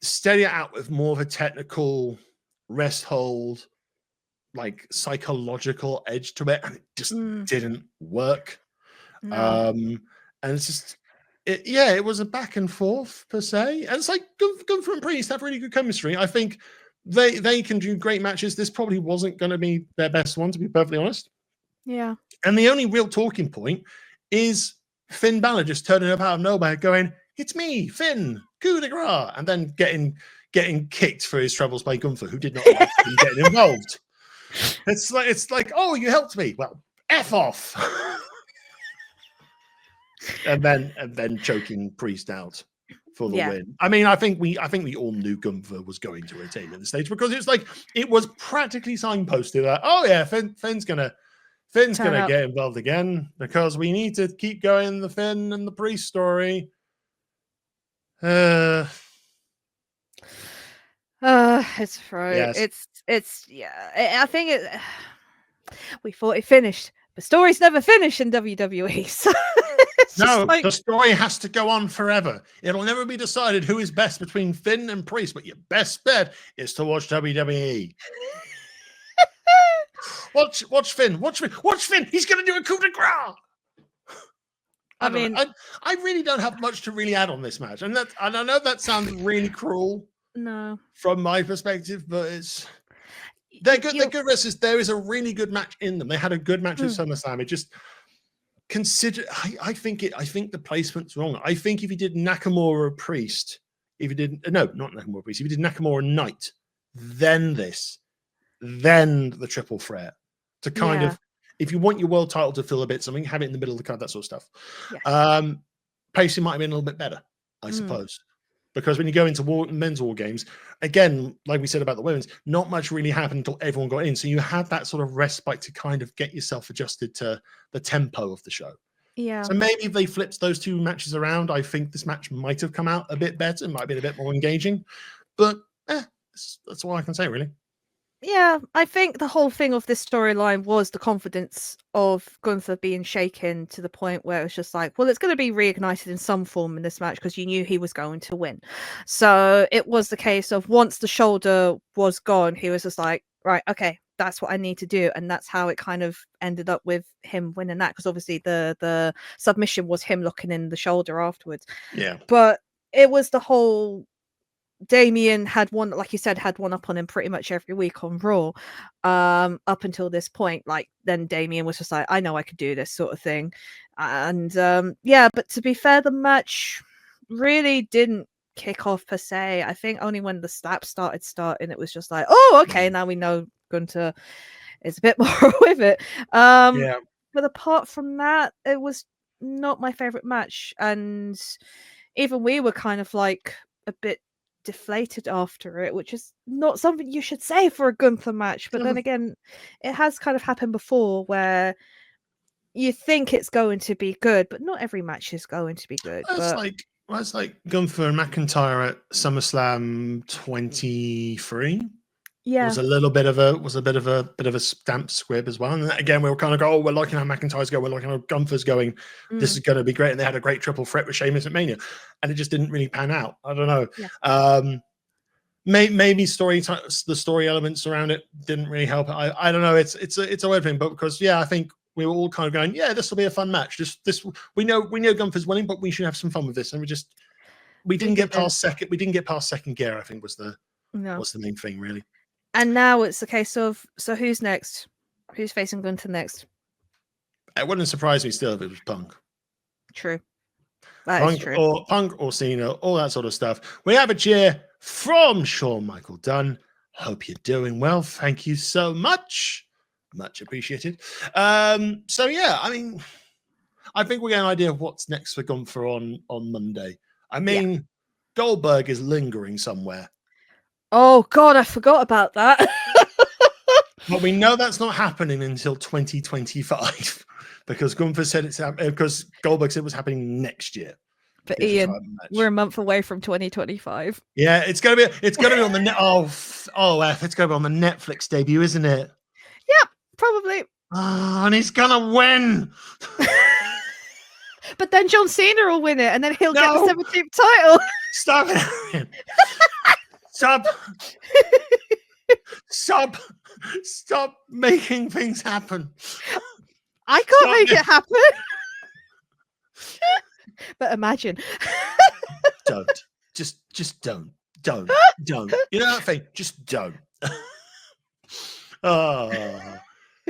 [SPEAKER 1] steady it out with more of a technical rest hold, like psychological edge to it, and it just didn't work. No. And it's just, it was a back and forth per se. And it's like Gunther and Priest have really good chemistry. I think they can do great matches. This probably wasn't going to be their best one, to be perfectly honest.
[SPEAKER 2] Yeah.
[SPEAKER 1] And the only real talking point is Finn Balor just turning up out of nowhere, going, "It's me, Finn, coup de grace," and then getting kicked for his troubles by Gunther, who did not like him getting involved. It's like, oh, you helped me. Well, F off. and then choking Priest out for the win. I mean, I think we all knew Gunther was going to retain at the stage, because it was practically signposted that, oh yeah, Finn's gonna get involved again, because we need to keep going the Finn and the Priest story.
[SPEAKER 2] It's right.
[SPEAKER 1] Yes.
[SPEAKER 2] It's I think it. We thought it finished, but stories never finish in WWE. So
[SPEAKER 1] no, the story has to go on forever. It'll never be decided who is best between Finn and Priest, but your best bet is to watch WWE. Watch Finn. Watch Finn. He's going to do a coup de grace. I really don't have much to really add on this match, and I know that sounds really cruel.
[SPEAKER 2] No,
[SPEAKER 1] from my perspective, but they're good. They're good wrestlers. There is a really good match in them. They had a good match at SummerSlam. It just consider. I think the placement's wrong. I think if you did Nakamura Priest, if you did not Nakamura Priest, if you did Nakamura Knight, then the triple threat to kind of. If you want your world title to fill a bit something, have it in the middle of the card, that sort of stuff. Yes. Pacing might have been a little bit better, I suppose. Because when you go into men's war games, again, like we said about the women's, not much really happened until everyone got in. So you had that sort of respite to kind of get yourself adjusted to the tempo of the show.
[SPEAKER 2] Yeah.
[SPEAKER 1] So maybe if they flipped those two matches around, I think this match might have come out a bit better. It might have been a bit more engaging. But that's all I can say, really.
[SPEAKER 2] Yeah, I think the whole thing of this storyline was the confidence of Gunther being shaken to the point where it was just like, well, it's going to be reignited in some form in this match because you knew he was going to win. So it was the case of once the shoulder was gone, he was just like, right, okay, that's what I need to do. And that's how it kind of ended up with him winning that, because obviously the submission was him locking in the shoulder afterwards.
[SPEAKER 1] Yeah.
[SPEAKER 2] But it was the whole... Damien had one, like you said, had one up on him pretty much every week on Raw, up until this point. Like, then Damien was just like, I know I could do this sort of thing. And but to be fair, the match really didn't kick off per se. I think only when the slaps started it was just like, oh, okay, now we know Gunther is a bit more with it. But apart from that, it was not my favorite match. And even we were kind of like a bit deflated after it, which is not something you should say for a Gunther match. But then again, it has kind of happened before where you think it's going to be good, but not every match is going to be good.
[SPEAKER 1] That's like Gunther and McIntyre at SummerSlam 23.
[SPEAKER 2] Yeah,
[SPEAKER 1] was a bit of a stamp squib as well. And again, we were kind of go, oh, we're liking how McIntyre's going, we're liking how Gunther's going. This is going to be great. And they had a great triple threat with Sheamus at Mania, and it just didn't really pan out. I don't know. Yeah. Maybe the story elements around it didn't really help. I don't know. It's a weird thing, but because I think we were all kind of going, this will be a fun match. This we know Gunther's winning, but we should have some fun with this. And we didn't get past second. We didn't get past second gear, I think was the main thing, really.
[SPEAKER 2] And now it's a case of, so who's next? Who's facing Gunther next?
[SPEAKER 1] It wouldn't surprise me still if it was Punk.
[SPEAKER 2] True. That is true.
[SPEAKER 1] Punk or Cena, all that sort of stuff. We have a cheer from Shawn Michael Dunn. Hope you're doing well. Thank you so much. Much appreciated. I think we get an idea of what's next for Gunther on Monday. Goldberg is lingering somewhere.
[SPEAKER 2] Oh, God, I forgot about that.
[SPEAKER 1] But we know that's not happening until 2025 because Gunther said because Goldberg said it was happening next year.
[SPEAKER 2] But Ian, we're a month away from 2025.
[SPEAKER 1] Yeah, it's gonna be on the net. It's gonna be on the Netflix debut, isn't it?
[SPEAKER 2] Yeah, probably.
[SPEAKER 1] And he's gonna win.
[SPEAKER 2] But then John Cena will win it, and then he'll get the 17th title.
[SPEAKER 1] Stop it. Stop making things happen.
[SPEAKER 2] I can't make it happen. But imagine.
[SPEAKER 1] Don't. Just don't. Don't. You know that thing? Just don't. But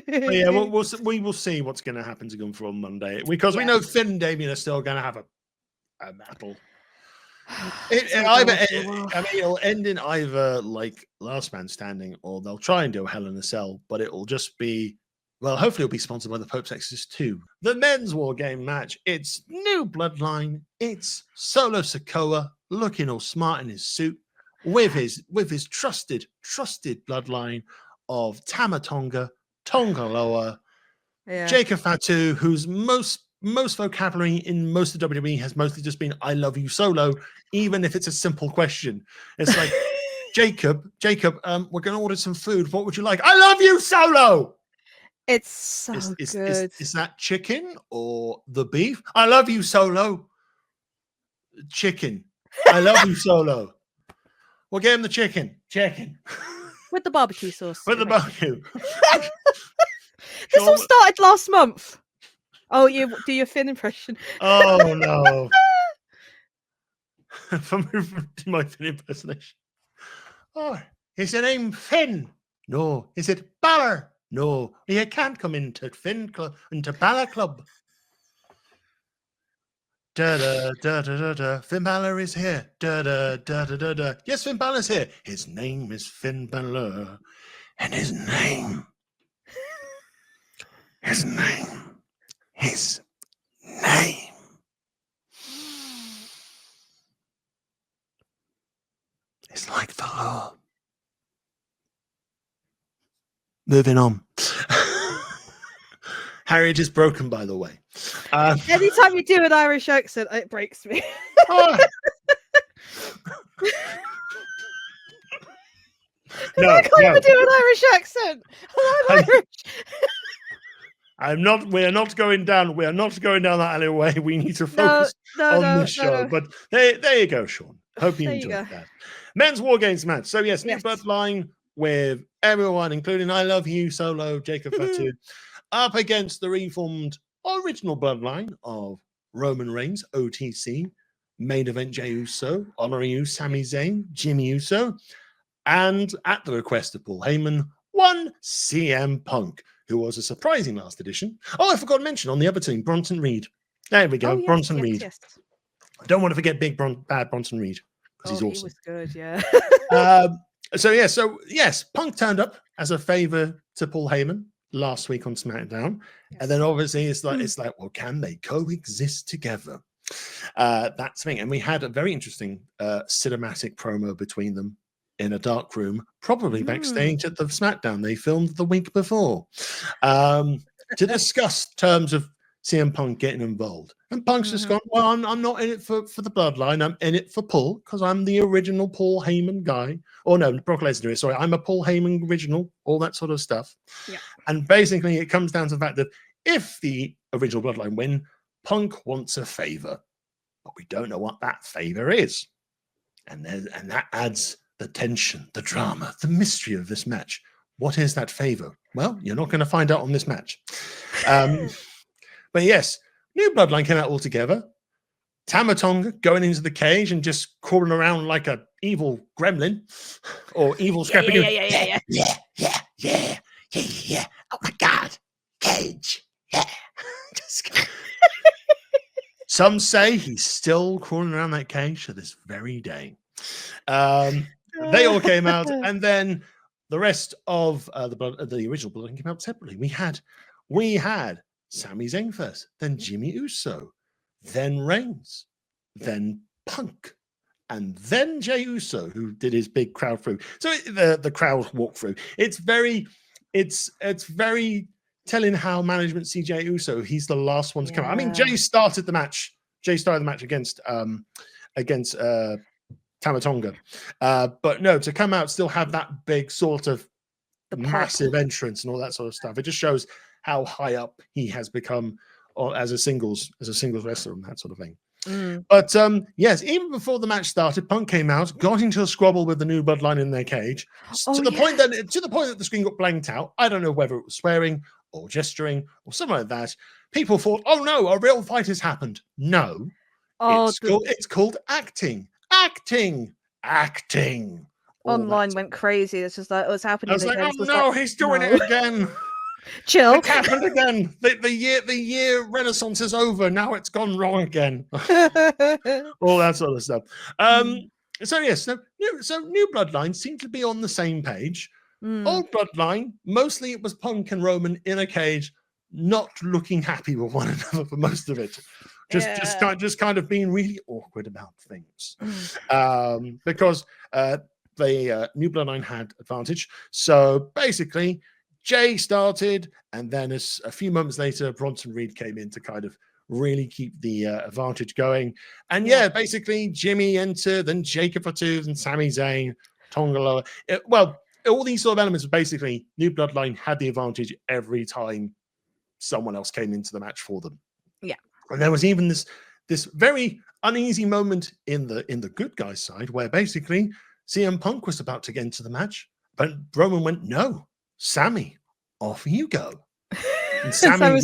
[SPEAKER 1] yeah, we will see what's going to happen to Gunther on Monday because we know Finn and Damien are still going to have a battle. It'll end in either like last man standing, or they'll try and do a Hell in a Cell, but it will just be, hopefully it'll be sponsored by the Pope's Exodus 2. The men's war game match, it's new Bloodline. It's Solo Sikoa looking all smart in his suit with his trusted bloodline of Tama Tonga, Tongaloa, Jacob Fatu, whose most vocabulary in most of WWE has mostly just been "I love you, Solo," even if it's a simple question. It's like, Jacob, we're going to order some food. What would you like? I love you, Solo.
[SPEAKER 2] It's so good.
[SPEAKER 1] Is that chicken or the beef? I love you, Solo. Chicken. I love you, Solo. We'll get him the chicken. Chicken.
[SPEAKER 2] With the barbecue sauce.
[SPEAKER 1] With the barbecue.
[SPEAKER 2] This all started last month. Oh, you do your Finn impression.
[SPEAKER 1] Oh, no. If I move to my Finn impersonation. Oh, is your name Finn? No. Is it Balor? No. You can't come into into Balor Club. Da da da da da da. Finn Balor is here. Da da da da da da. Yes, Finn Balor's here. His name is Finn Balor, and his name is like the law. Moving on. Harriett is broken, by the way.
[SPEAKER 2] Anytime you do an Irish accent, it breaks me.
[SPEAKER 1] Oh.
[SPEAKER 2] I can't even do an Irish accent. I'm Irish.
[SPEAKER 1] We're not going down that alleyway. We need to focus on this show. But there you go, Sean. Hope you enjoyed that. Men's WarGames match. So yes, new Bloodline with everyone, including I Love You, Solo, Jacob Fatu, up against the reformed original Bloodline of Roman Reigns, OTC, main event Jey Uso, Honor You, Sami Zayn, Jimmy Uso, and at the request of Paul Heyman, one CM Punk, who was a surprising last edition. Oh, I forgot to mention on the other team, Bronson Reed. There we go, Bronson Reed. Yes. I don't want to forget bad Bronson Reed because he's awesome. He
[SPEAKER 2] was good, yeah.
[SPEAKER 1] So yes, Punk turned up as a favor to Paul Heyman last week on SmackDown, and then obviously it's like, well, can they coexist together? That's the thing, and we had a very interesting cinematic promo between them in a dark room, probably backstage at the SmackDown they filmed the week before, to discuss terms of CM Punk getting involved. And Punk's just gone, well, I'm not in it for the Bloodline. I'm in it for Paul because I'm the original Paul Heyman guy. Or no, Brock Lesnar. Sorry, I'm a Paul Heyman original, all that sort of stuff. Yeah. And basically it comes down to the fact that if the original Bloodline win, Punk wants a favor, but we don't know what that favor is. And that adds the tension, the drama, the mystery of this match. What is that favor? Well, you're not going to find out on this match. But yes, new Bloodline came out all together. Tama Tonga going into the cage and just crawling around like a evil gremlin or evil scrappy. Yeah. Oh my God, cage. Yeah. Some say he's still crawling around that cage to this very day. They all came out, and then the rest of the original Bloodline came out separately. We had Sami Zayn first, then Jimmy Uso, then Reigns, then Punk, and then Jey Uso, who did his big crowd through. So the crowd walk through. It's very telling how management see Jey Uso. He's the last one to come out. I mean, Jey started the match. Jey started the match against Tama Tonga, but no, to come out still have that big sort of massive entrance and all that sort of stuff. It just shows how high up he has become as a singles wrestler and that sort of thing. But yes, even before the match started, Punk came out, got into a squabble with the new Bloodline in their cage, to the point that the screen got blanked out. I don't know whether it was swearing or gesturing or something like that. People thought, oh no, a real fight has happened. No, it's called acting.
[SPEAKER 2] Online went crazy. It's just like, what's happening?
[SPEAKER 1] I was like, oh no, he's doing it again.
[SPEAKER 2] Chill.
[SPEAKER 1] It happened again. The year Renaissance is over. Now it's gone wrong again. All that sort of stuff. So yes, so new Bloodline seemed to be on the same page. Old Bloodline, mostly it was Punk and Roman in a cage, not looking happy with one another for most of it. Just kind of being really awkward about things. Because the new Bloodline had advantage. So basically, Jey started, and then a few moments later, Bronson Reed came in to kind of really keep the advantage going. And basically, Jimmy entered, then Jacob Fatu, and Sami Zayn, Tonga Loa. all these sort of elements of basically New Bloodline had the advantage every time someone else came into the match for them.
[SPEAKER 2] Yeah.
[SPEAKER 1] And there was even this very uneasy moment in the good guys side where basically CM Punk was about to get into the match, but Roman went, "No, Sammy, off you go." And Sammy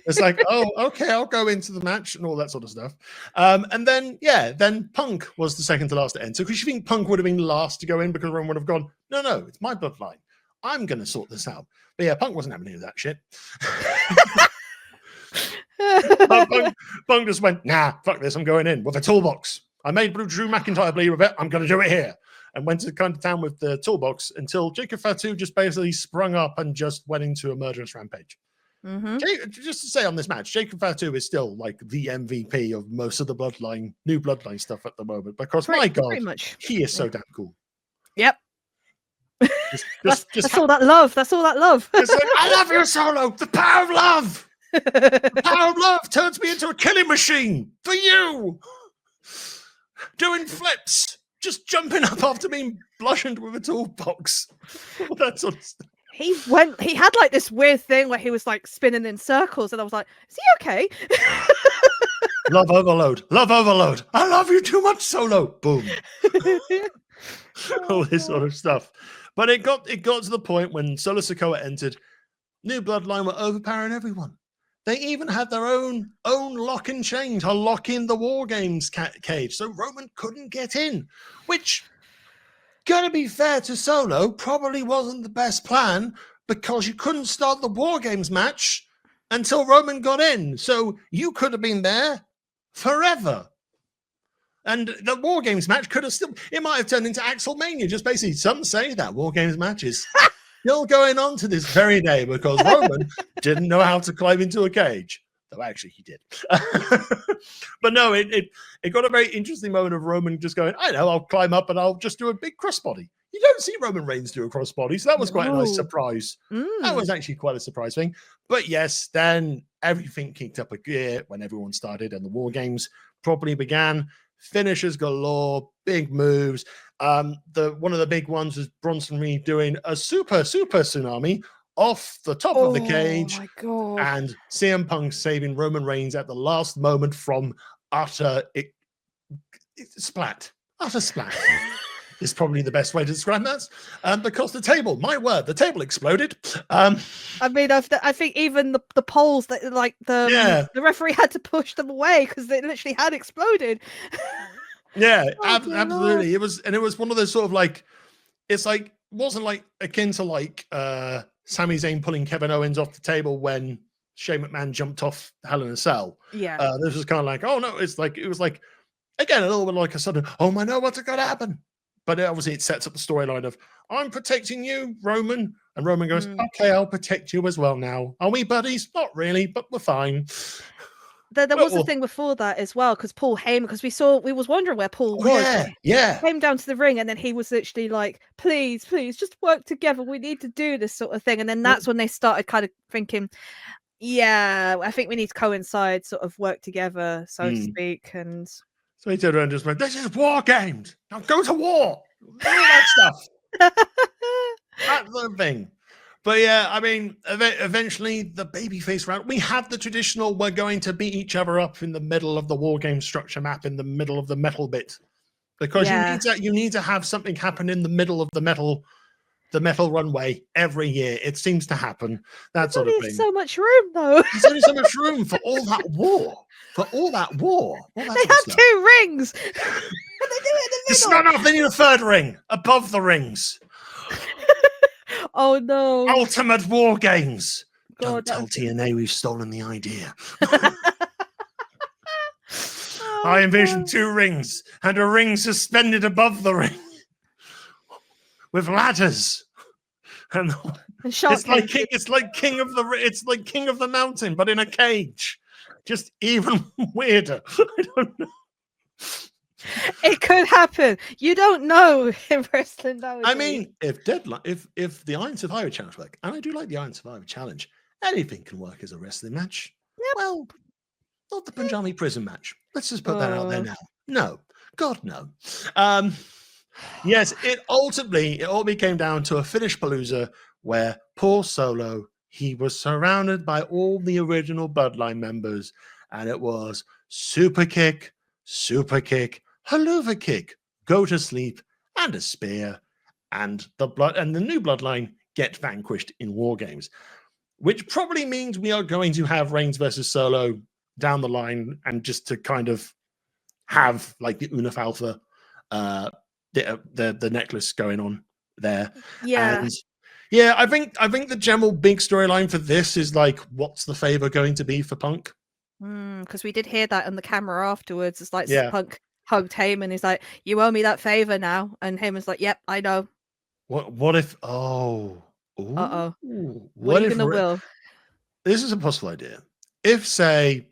[SPEAKER 1] it's like, "Oh, okay, I'll go into the match," and all that sort of stuff. And then Punk was the second to last to enter, because you think Punk would have been last to go in because Roman would have gone, no, it's my bloodline. I'm going to sort this out. But yeah, Punk wasn't having any of that shit. Punk just went, "Nah, fuck this, I'm going in with a toolbox. I made Drew McIntyre bleed with it. I'm going to do it here." And went to kind of town with the toolbox until Jacob Fatu just basically sprung up and just went into a murderous rampage.
[SPEAKER 2] Mm-hmm.
[SPEAKER 1] Just to say on this match, Jacob Fatu is still like the MVP of most of the New Bloodline stuff at the moment, because my God, he is so damn cool.
[SPEAKER 2] Yep.
[SPEAKER 1] That's
[SPEAKER 2] all that love. That's all that love.
[SPEAKER 1] It's like, "I love you, Solo. The power of love. The power of love turns me into a killing machine for you. Doing flips, just jumping up after being bludgeoned with a toolbox." All that sort of stuff.
[SPEAKER 2] He had like this weird thing where he was like spinning in circles, and I was like, "Is he okay?"
[SPEAKER 1] Love overload. I love you too much, Solo. Boom. All this sort of stuff. But it got to the point when Solo Sikoa entered, New Bloodline were overpowering everyone. They even had their own lock and chain to lock in the WarGames cage, so Roman couldn't get in, which, gotta be fair to Solo, probably wasn't the best plan, because you couldn't start the WarGames match until Roman got in. So you could have been there forever. And the WarGames match could have it might have turned into Axelmania. Just basically, some say that WarGames match is still going on to this very day because Roman didn't know how to climb into a cage. Though actually he did. But no, it got a very interesting moment of Roman just going, "I know, I'll climb up and I'll just do a big crossbody." You don't see Roman Reigns do a crossbody, so that was quite a nice surprise. That was actually quite a surprise thing. But yes, then everything kicked up a gear when everyone started and the WarGames properly began. Finishers galore, big moves. One of the big ones was Bronson Reed doing a super tsunami off the top of the cage,
[SPEAKER 2] my God.
[SPEAKER 1] and CM Punk saving Roman Reigns at the last moment from utter splat. Utter splat is probably the best way to describe that. Because the table exploded. I
[SPEAKER 2] mean, I think even the poles that the referee had to push them away because they literally had exploded.
[SPEAKER 1] Yeah, absolutely. It was one of those sort of like, it's like, wasn't like akin to like Sami Zayn pulling Kevin Owens off the table when Shane McMahon jumped off Hell in a Cell.
[SPEAKER 2] Yeah.
[SPEAKER 1] This was kind of like, oh no, it was like, again, a little bit like a sudden, oh my no, what's going to happen? But obviously it sets up the storyline of, "I'm protecting you, Roman." And Roman goes, "Okay, I'll protect you as well now. Are we buddies? Not really, but we're fine."
[SPEAKER 2] There was a thing before that as well, because Paul Heyman, because we was wondering where Paul was.
[SPEAKER 1] Yeah.
[SPEAKER 2] He came down to the ring and then he was literally like, please, just work together. We need to do this sort of thing. And then that's when they started kind of thinking, yeah, I think we need to coincide, sort of work together, so to speak. And
[SPEAKER 1] so he turned around and just went, "This is WarGames. Now go to war." All that stuff. That's the thing. But yeah, I mean, eventually the babyface round, we have the traditional, we're going to beat each other up in the middle of the WarGames structure map, in the middle of the metal bit. Because you need to have something happen in the middle of the metal runway every year. It seems to happen. That sort of thing.
[SPEAKER 2] So much room, though.
[SPEAKER 1] There's only so much room for all that war. They
[SPEAKER 2] have 2 rings. What they do in the middle?
[SPEAKER 1] It's not enough. They need a 3rd ring above the rings.
[SPEAKER 2] Oh no!
[SPEAKER 1] Ultimate WarGames. Don't tell TNA we've stolen the idea. I envision 2 rings and a ring suspended above the ring with ladders. And it's like King of the Mountain, but in a cage. Just even weirder. I don't know.
[SPEAKER 2] It could happen. You don't know in wrestling nowadays.
[SPEAKER 1] I mean, if the Iron Survivor Challenge work, and I do like the Iron Survivor Challenge, anything can work as a wrestling match. Yep. Well, not the Punjabi prison match. Let's just put that out there now. No, God no. Yes, it all came down to a finish palooza where poor Solo, he was surrounded by all the original Bloodline members, and it was super kick, haluva kick, go to sleep, and a spear, and the new Bloodline get vanquished in WarGames, which probably means we are going to have Reigns versus Solo down the line, and just to kind of have like the Unif Alpha, the necklace going on there.
[SPEAKER 2] Yeah.
[SPEAKER 1] And yeah, I think the general big storyline for this is like, what's the favor going to be for Punk?
[SPEAKER 2] Because we did hear that on the camera afterwards. It's like
[SPEAKER 1] Yeah.
[SPEAKER 2] Punk hugged Heyman. He's like, "You owe me that favor now," and Heyman's like, "Yep, I know."
[SPEAKER 1] What if?
[SPEAKER 2] What
[SPEAKER 1] What
[SPEAKER 2] are you
[SPEAKER 1] if?
[SPEAKER 2] gonna will?
[SPEAKER 1] This is a possible idea. If say,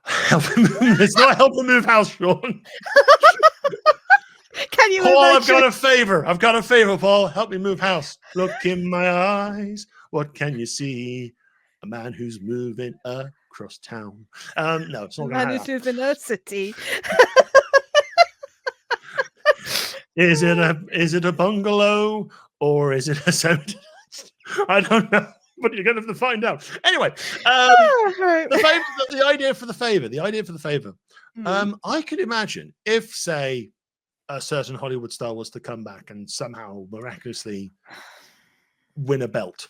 [SPEAKER 1] help him move. It's not help him move house, Sean.
[SPEAKER 2] Can you?
[SPEAKER 1] Paul, I've got a favor, Paul. Help me move house. Look in my eyes. What can you see? A man who's moving across town. No, it's not
[SPEAKER 2] A
[SPEAKER 1] going
[SPEAKER 2] man
[SPEAKER 1] to
[SPEAKER 2] who's moving a city.
[SPEAKER 1] Is it a bungalow or is it a cemetery? I don't know, but you're going to have to find out. Anyway, the idea for the favor. I could imagine if, say, a certain Hollywood star was to come back and somehow miraculously win a belt,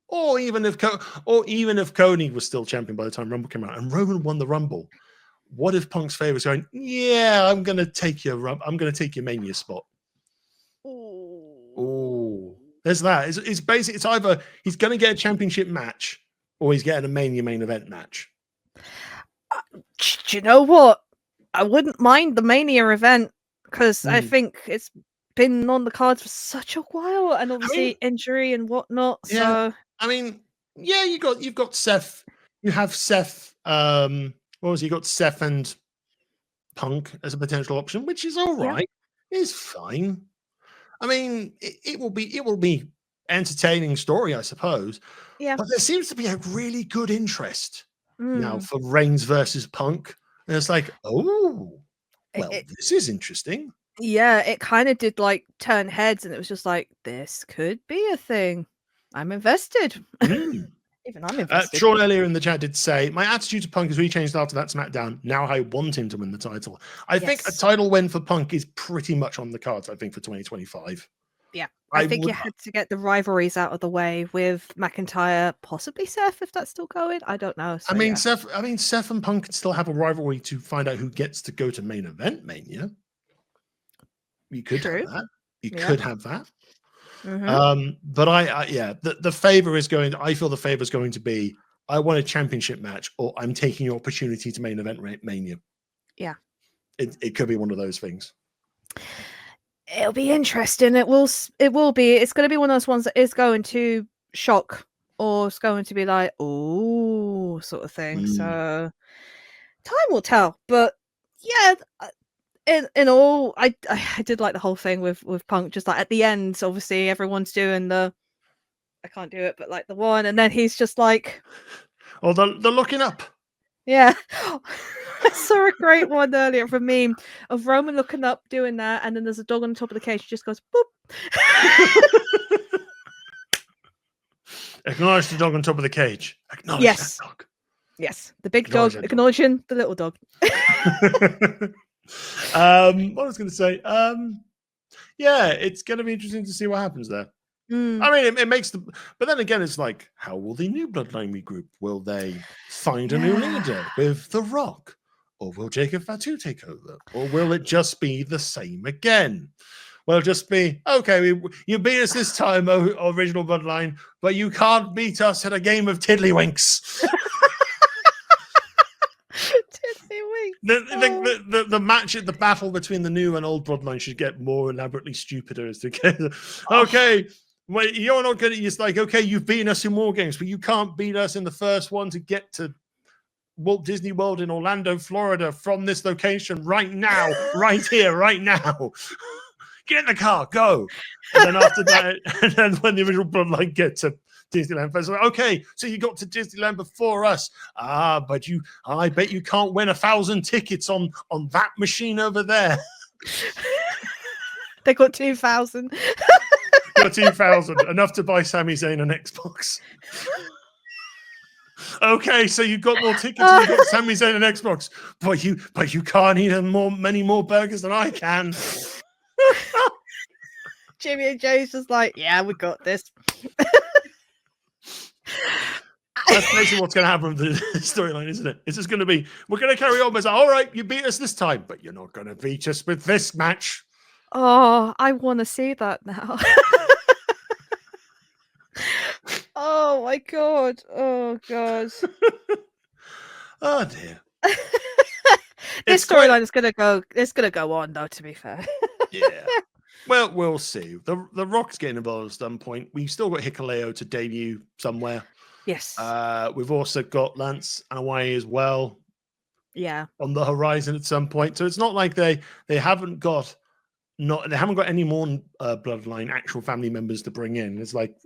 [SPEAKER 1] or even if Cody was still champion by the time Rumble came out and Roman won the Rumble, what if Punk's favor is going, yeah, I'm gonna take your Mania spot. Oh, there's that. It's basically, it's either he's gonna get a championship match or he's getting a Mania main event match.
[SPEAKER 2] Do you know what? I wouldn't mind the Mania event, because I think it's been on the cards for such a while, and obviously injury and whatnot.
[SPEAKER 1] Yeah,
[SPEAKER 2] so
[SPEAKER 1] I mean, yeah, you've got Seth. You have Seth. What was he? You got Seth and Punk as a potential option, which is all right. Yeah. It's fine. I mean, it will be entertaining story, I suppose.
[SPEAKER 2] Yeah.
[SPEAKER 1] But there seems to be a really good interest now for Reigns versus Punk, and it's like, oh, well, this is interesting.
[SPEAKER 2] Yeah, it kind of did like turn heads, and it was just like, this could be a thing. I'm invested. Even I'm invested.
[SPEAKER 1] Sean earlier in the chat did say, my attitude to Punk has really changed after that SmackDown. Now I want him to win the title. I think a title win for Punk is pretty much on the cards, I think, for 2025.
[SPEAKER 2] Yeah, I think you had to get the rivalries out of the way with McIntyre, possibly Seth, if that's still going. I don't know. So,
[SPEAKER 1] Seth and Punk can still have a rivalry to find out who gets to go to main event Mania. You could have that. You could have that. But the favor is going. I feel the favor is going to be, I want a championship match, or I'm taking your opportunity to main event Mania. Yeah, it could be one of those things.
[SPEAKER 2] It'll be interesting. It will be. It's going to be one of those ones that is going to shock, or it's going to be like, oh, sort of thing. So time will tell. But yeah. In all, I did like the whole thing with Punk, just like at the end, obviously everyone's doing the, I can't do it, but like the one, and then he's just like,
[SPEAKER 1] oh, the looking up.
[SPEAKER 2] Yeah. I saw a great one earlier from a meme of Roman looking up doing that, and then there's a dog on the top of the cage who just goes boop.
[SPEAKER 1] Acknowledge the dog on top of the cage. Acknowledge that dog.
[SPEAKER 2] Yes, the big dog acknowledging the little dog.
[SPEAKER 1] What I was going to say, yeah, it's going to be interesting to see what happens there. I mean, it makes but then again, it's like, how will the new Bloodline regroup? Will they find a new leader with The Rock, or will Jacob Fatu take over, or will it just be the same again? Will it just be, okay, you beat us this time, original Bloodline, but you can't beat us at a game of tiddlywinks. The match at the battle between the new and old Bloodline should get more elaborately stupider as to get. Okay, wait, you're not going to. It's like, okay, you've beaten us in WarGames, but you can't beat us in the first one to get to Walt Disney World in Orlando, Florida, from this location right now, right here, right now. Get in the car, go. And then after that, and then when the original Bloodline get to Disneyland Festival, okay, so you got to Disneyland before us. But I bet you can't win 1,000 tickets on that machine over there.
[SPEAKER 2] They got 2,000.
[SPEAKER 1] Got 2,000, enough to buy Sami Zayn an Xbox. Okay, so you got more tickets and you got Sami Zayn an Xbox, but you can't eat many more burgers than I can.
[SPEAKER 2] Jimmy and Jay's just like, yeah, we got this.
[SPEAKER 1] That's basically what's going to happen with the storyline, isn't it? It's just going to be, we're going to carry on. It's like, all right, you beat us this time, but you're not going to beat us with this match.
[SPEAKER 2] Oh, I want to see that now. Oh my god. Oh god.
[SPEAKER 1] Oh dear.
[SPEAKER 2] This storyline is gonna go. It's gonna go on, though. To be fair.
[SPEAKER 1] Yeah. Well, we'll see. The Rock's getting involved at some point. We've still got Hikuleo to debut somewhere.
[SPEAKER 2] Yes.
[SPEAKER 1] We've also got Lance and Hawaii as well.
[SPEAKER 2] Yeah.
[SPEAKER 1] On the horizon at some point. So it's not like they haven't got any more Bloodline actual family members to bring in. It's like,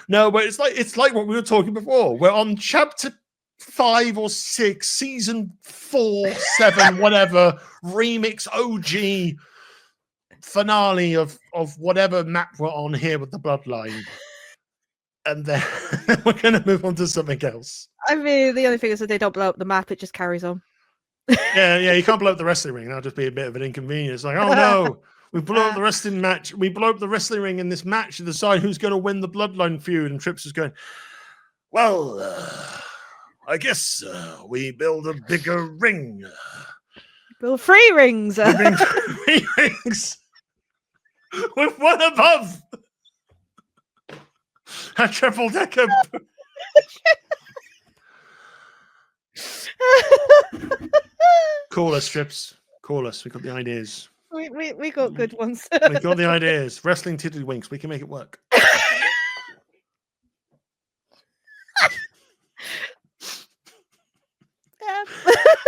[SPEAKER 1] no, but it's like what we were talking before. We're on chapter 5 or 6, season 4, 7, whatever, remix OG finale of whatever map we're on here with the Bloodline. And then we're going to move on to something else.
[SPEAKER 2] I mean, the only thing is that they don't blow up the map, it just carries on.
[SPEAKER 1] Yeah, you can't blow up the wrestling ring. That'll just be a bit of an inconvenience. Like, oh no, we blow up the wrestling match. We blow up the wrestling ring in this match to decide who's going to win the Bloodline feud. And Trips is going, well, I guess we build a bigger ring.
[SPEAKER 2] Build 3 rings.
[SPEAKER 1] We bring 3 rings with one above. A triple decker. Call us, Trips. Call us. We got the ideas.
[SPEAKER 2] We got good ones.
[SPEAKER 1] We got the ideas. Wrestling tiddlywinks. We can make it work.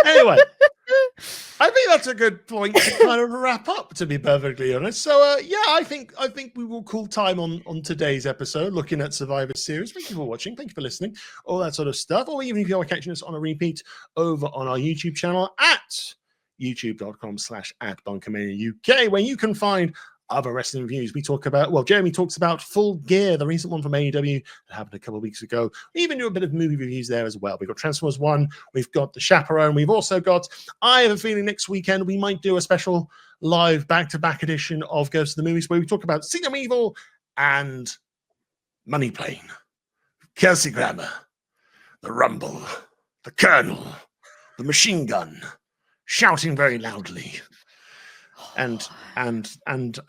[SPEAKER 1] Anyway, I think that's a good point to kind of wrap up, to be perfectly honest. So, yeah, I think we will call time on today's episode, looking at Survivor Series. Thank you for watching. Thank you for listening. All that sort of stuff. Or even if you're catching us on a repeat over on our YouTube channel at youtube.com/@BunkaMania UK, where you can find other wrestling reviews. We talk about, well, Jeremy talks about Full Gear, the recent one from AEW that happened a couple of weeks ago. We even do a bit of movie reviews there as well. We've got Transformers 1, we've got The Chaperone, we've also got, I have a feeling next weekend we might do a special live back-to-back edition of Ghosts of the Movies where we talk about Kingdom Evil and Money Plane, Kelsey Grammer, The Rumble, The Colonel, The Machine Gun, shouting very loudly, and a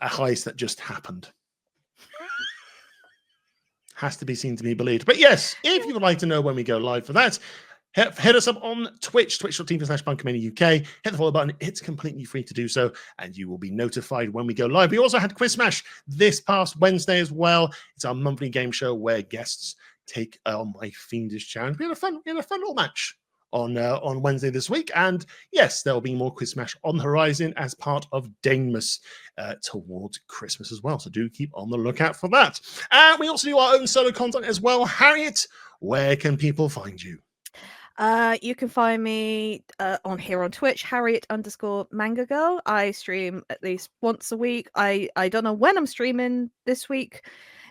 [SPEAKER 1] heist that just happened. Has to be seen to be believed. But yes, if you would like to know when we go live for that, hit us up on Twitch, twitch.tv/BunkaMania UK. Hit the follow button. It's completely free to do so, and you will be notified when we go live. We also had Quiz Smash this past Wednesday as well. It's our monthly game show where guests take on my fiendish challenge. We had a fun little match on Wednesday this week. And yes, there'll be more Quiz Smash on the horizon as part of Danemas towards Christmas as well. So do keep on the lookout for that. And we also do our own solo content as well. Harriet, where can people find you?
[SPEAKER 2] You can find me on here on Twitch, Harriet_Manga Girl. I stream at least once a week. I don't know when I'm streaming this week,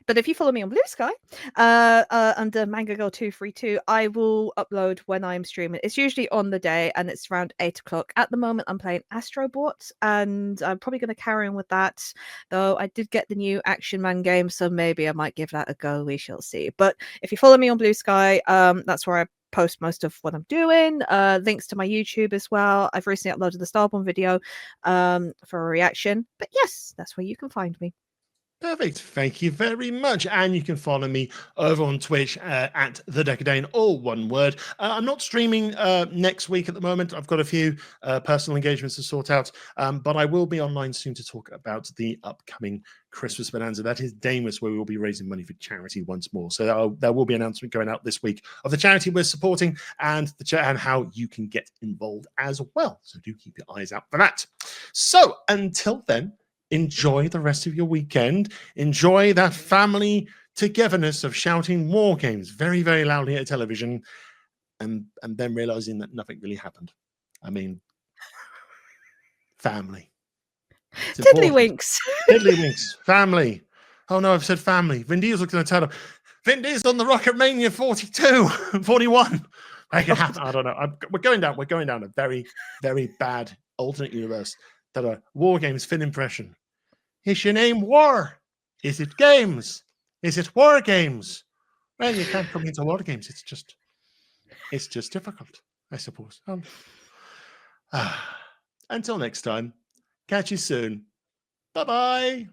[SPEAKER 2] but if you follow me on Blue Sky, under Manga Girl 232, I will upload when I'm streaming. It's usually on the day, and it's around 8 o'clock. At the moment, I'm playing Astrobot, and I'm probably going to carry on with that. Though I did get the new Action Man game, so maybe I might give that a go. We shall see. But if you follow me on Blue Sky, that's where I post most of what I'm doing. Links to my YouTube as well. I've recently uploaded the Starbomb video for a reaction. But yes, that's where you can find me.
[SPEAKER 1] Perfect. Thank you very much. And you can follow me over on Twitch at the Dekker Dane, all one word. I'm not streaming next week at the moment. I've got a few personal engagements to sort out, but I will be online soon to talk about the upcoming Christmas bonanza. That is Damus, where we will be raising money for charity once more. So there will be an announcement going out this week of the charity we're supporting and and how you can get involved as well. So do keep your eyes out for that. So until then, enjoy the rest of your weekend. Enjoy that family togetherness of shouting WarGames very, very loudly at television and then realizing that nothing really happened. I mean, family. It's
[SPEAKER 2] Tiddlywinks.
[SPEAKER 1] Tiddlywinks. Family. Oh no, I've said family. Vin Diesel's going to tell him. Vin Diesel on the Rocket Mania 42, 41. Make it happen. I don't know. We're going down a very, very bad alternate universe. That a WarGames Finn impression. Is your name War? Is it games? Is it WarGames? Well, you can't come into WarGames. It's just difficult, I suppose. Until next time, catch you soon. Bye-bye.